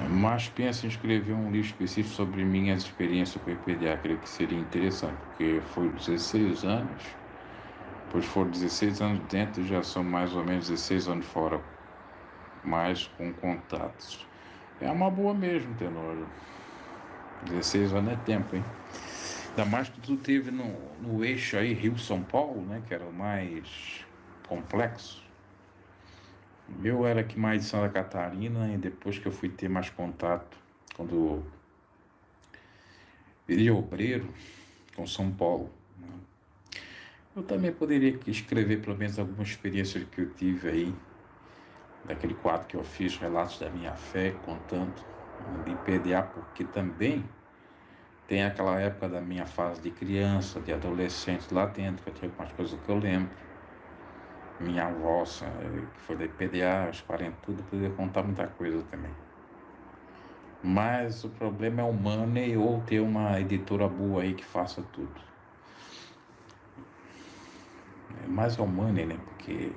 Mas penso em escrever um livro específico sobre minhas experiências com o IPDA, creio que seria interessante, porque foi 16 anos, pois foram 16 anos dentro, já são mais ou menos 16 anos fora. mas com contatos. É uma boa mesmo, Tenório. 16 anos é tempo, hein? Ainda mais que tu teve no eixo aí, Rio-São Paulo, né? Que era o mais complexo. O meu era aqui mais de Santa Catarina, e depois que eu fui ter mais contato, quando virei obreiro com São Paulo, né? Eu também poderia escrever pelo menos alguma experiência que eu tive aí, daquele quadro que eu fiz, Relatos da Minha Fé, contando de PDA, porque também tem aquela época da minha fase de criança, de adolescente lá dentro, que eu tinha algumas coisas que eu lembro. Minha avó, que foi da PDA, os parentes, tudo, poderia contar muita coisa também. Mas o problema é o money, ou ter uma editora boa aí que faça tudo. Mais é o money, né? Porque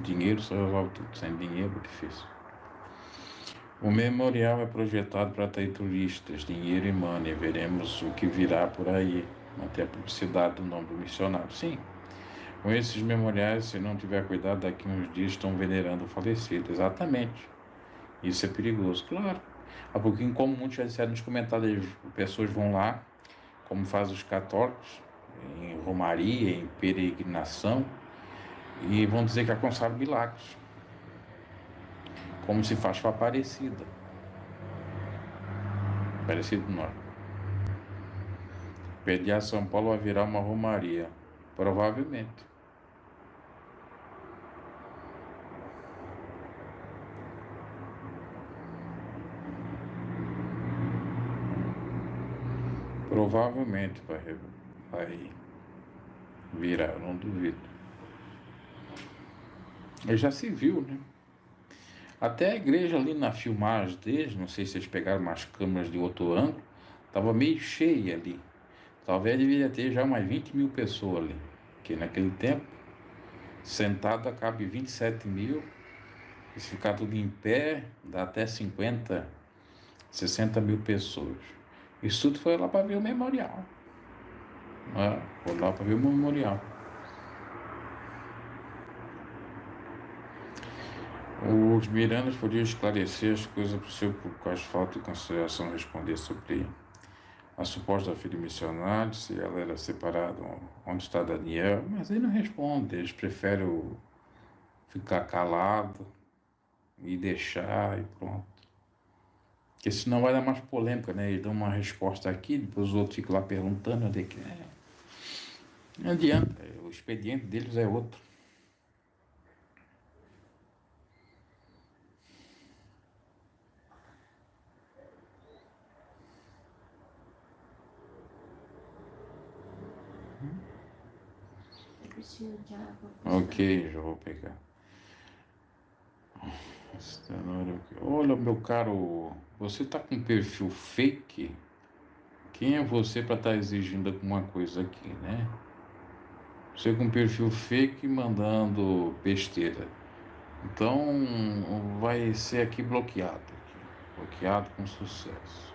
dinheiro só resolve tudo, sem dinheiro é difícil. O memorial é projetado para atrair turistas, dinheiro e money. Veremos o que virá por aí. Manter a publicidade do nome do missionário. Sim, com esses memoriais, se não tiver cuidado, daqui a uns dias estão venerando o falecido. Exatamente. Isso é perigoso, claro. Há pouquinho, como muitos já disseram nos comentários, pessoas vão lá, como fazem os católicos, em romaria, em peregrinação, e vão dizer que alcançaram milagres, como se faz para Aparecida. Aparecida do Norte. PDA São Paulo vai virar uma romaria. Provavelmente. Provavelmente vai virar, eu não duvido. E já se viu, né? Até a igreja ali na filmagem deles, não sei se eles pegaram umas câmeras de outro ângulo, estava meio cheia ali. Talvez deveria ter já umas 20 mil pessoas ali. Porque naquele tempo, sentada cabe 27 mil. E se ficar tudo em pé, dá até 50, 60 mil pessoas. Isso tudo foi lá para ver o memorial. Foi lá para ver o memorial. Os Mirandas podiam esclarecer as coisas para o seu público, as faltas de consideração, responder sobre a suposta filha missionária, se ela era separada, onde está Daniel, mas ele não responde, eles preferem ficar calado e deixar e pronto. Porque senão vai dar mais polêmica, né? Eles dão uma resposta aqui, depois os outros ficam lá perguntando onde é que é. Não adianta, o expediente deles é outro. Ok, já vou pegar. Olha, meu caro, você tá com um perfil fake? Quem é você para estar exigindo alguma coisa aqui, né? Você com um perfil fake mandando besteira. Então, vai ser aqui bloqueado. Bloqueado com sucesso.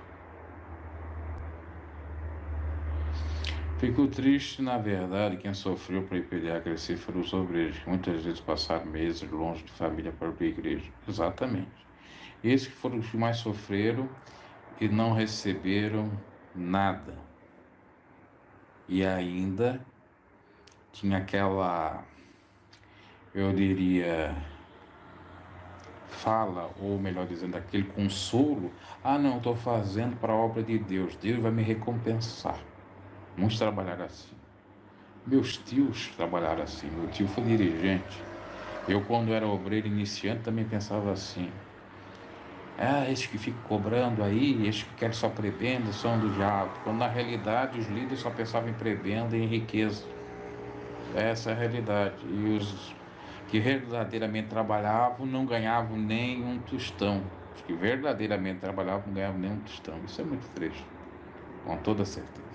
Fico triste, na verdade, quem sofreu para IPDA crescer foram os obreiros, que muitas vezes passaram meses longe de família para a igreja. Exatamente. Esses que foram os que mais sofreram e não receberam nada. E ainda tinha aquela, eu diria, fala, ou melhor dizendo, aquele consolo. Não, estou fazendo para a obra de Deus. Deus vai me recompensar. Muitos trabalharam assim. Meus tios trabalharam assim. Meu tio foi dirigente. Eu, quando era obreiro iniciante, também pensava assim. Esses que ficam cobrando aí, esses que querem só prebenda, são do diabo. Quando na realidade os líderes só pensavam em prebenda e em riqueza. Essa é a realidade. E os que verdadeiramente trabalhavam não ganhavam nem um tostão. Os que verdadeiramente trabalhavam não ganhavam nem um tostão. Isso é muito triste, com toda certeza.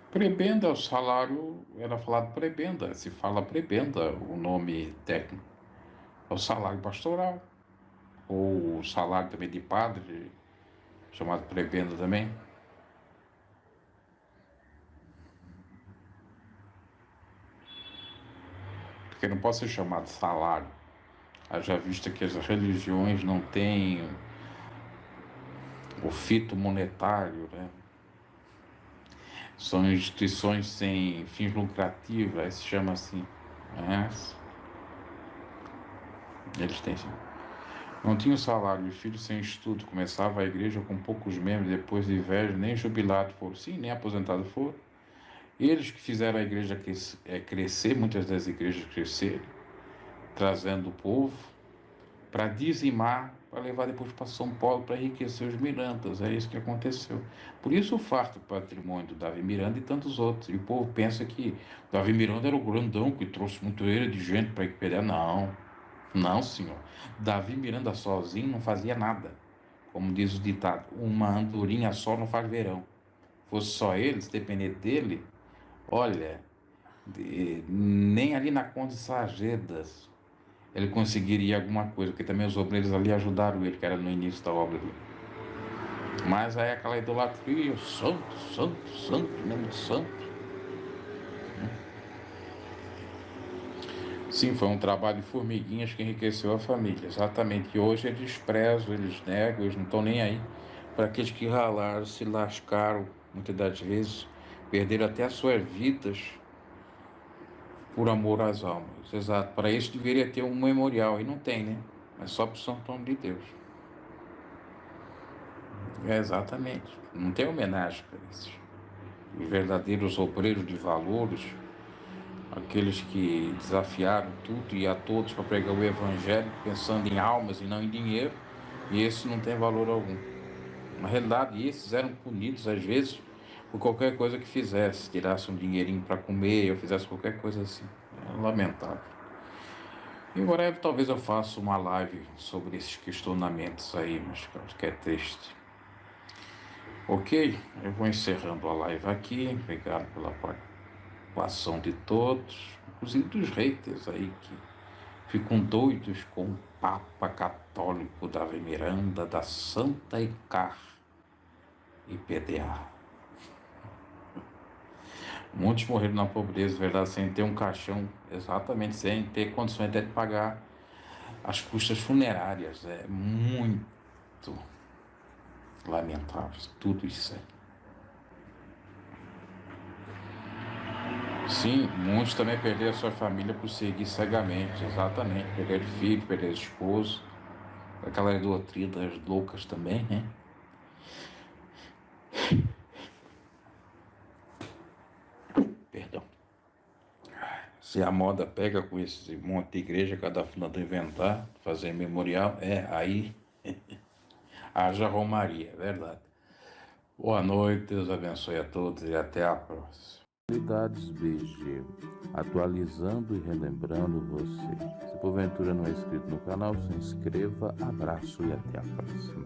Prebenda, o salário era falado prebenda, se fala prebenda, o nome técnico. É o salário pastoral, ou o salário também de padre, chamado prebenda também. Porque não pode ser chamado salário. Haja vista que as religiões não têm o fito monetário, né? São instituições sem fins lucrativos, aí se chama assim. Eles têm sim. Não tinha salário, os filhos sem estudo, começava a igreja com poucos membros, depois de velhos, nem jubilados foram, sim, nem aposentados foram. Eles que fizeram a igreja crescer, muitas das igrejas crescerem, trazendo o povo para dizimar, para levar depois para São Paulo, para enriquecer os Mirandas. É isso que aconteceu. Por isso o farto patrimônio do Davi Miranda e tantos outros. E o povo pensa que Davi Miranda era o grandão que trouxe muito ele de gente para Equipedé. Não, senhor. Davi Miranda sozinho não fazia nada. Como diz o ditado, uma andorinha só não faz verão. Fosse só ele, se depender dele, olha, nem ali na Conde de Sarjedas ele conseguiria alguma coisa, porque também os obreiros ali ajudaram ele, que era no início da obra dele. Mas aí aquela idolatria, santo, santo, santo, nome de santo. Sim, foi um trabalho de formiguinhas que enriqueceu a família, exatamente. E hoje eles desprezam, eles negam, eles não estão nem aí para aqueles que ralaram, se lascaram, muitas das vezes, perderam até as suas vidas por amor às almas. Exato. Para isso deveria ter um memorial, e não tem, né? É só para o Santo Nome de Deus. Exatamente. Não tem homenagem para isso. Os verdadeiros obreiros de valores, aqueles que desafiaram tudo e a todos para pregar o evangelho, pensando em almas e não em dinheiro, e esse não tem valor algum. Na realidade, esses eram punidos às vezes por qualquer coisa que fizesse, tirasse um dinheirinho para comer ou fizesse qualquer coisa assim. É lamentável. Em breve talvez eu faça uma live sobre esses questionamentos aí, mas que é triste. Ok? Eu vou encerrando a live aqui. Obrigado pela participação de todos, inclusive dos haters aí que ficam doidos com o Papa Católico Davi Miranda da Santa Icar e PDA. Muitos morreram na pobreza, verdade, sem ter um caixão, exatamente, sem ter condições até de pagar as custas funerárias. É muito lamentável tudo isso aí. Sim, muitos também perderam a sua família por seguir cegamente, exatamente, perderam filho, perderam esposo, aquelas doutrinas loucas também, né? Perdão. Se a moda pega com esse monte de igreja, cada fundador inventar, fazer memorial, aí haja romaria, é verdade. Boa noite, Deus abençoe a todos e até a próxima. Atualidades BG, atualizando e relembrando você. Se porventura não é inscrito no canal, se inscreva, abraço e até a próxima.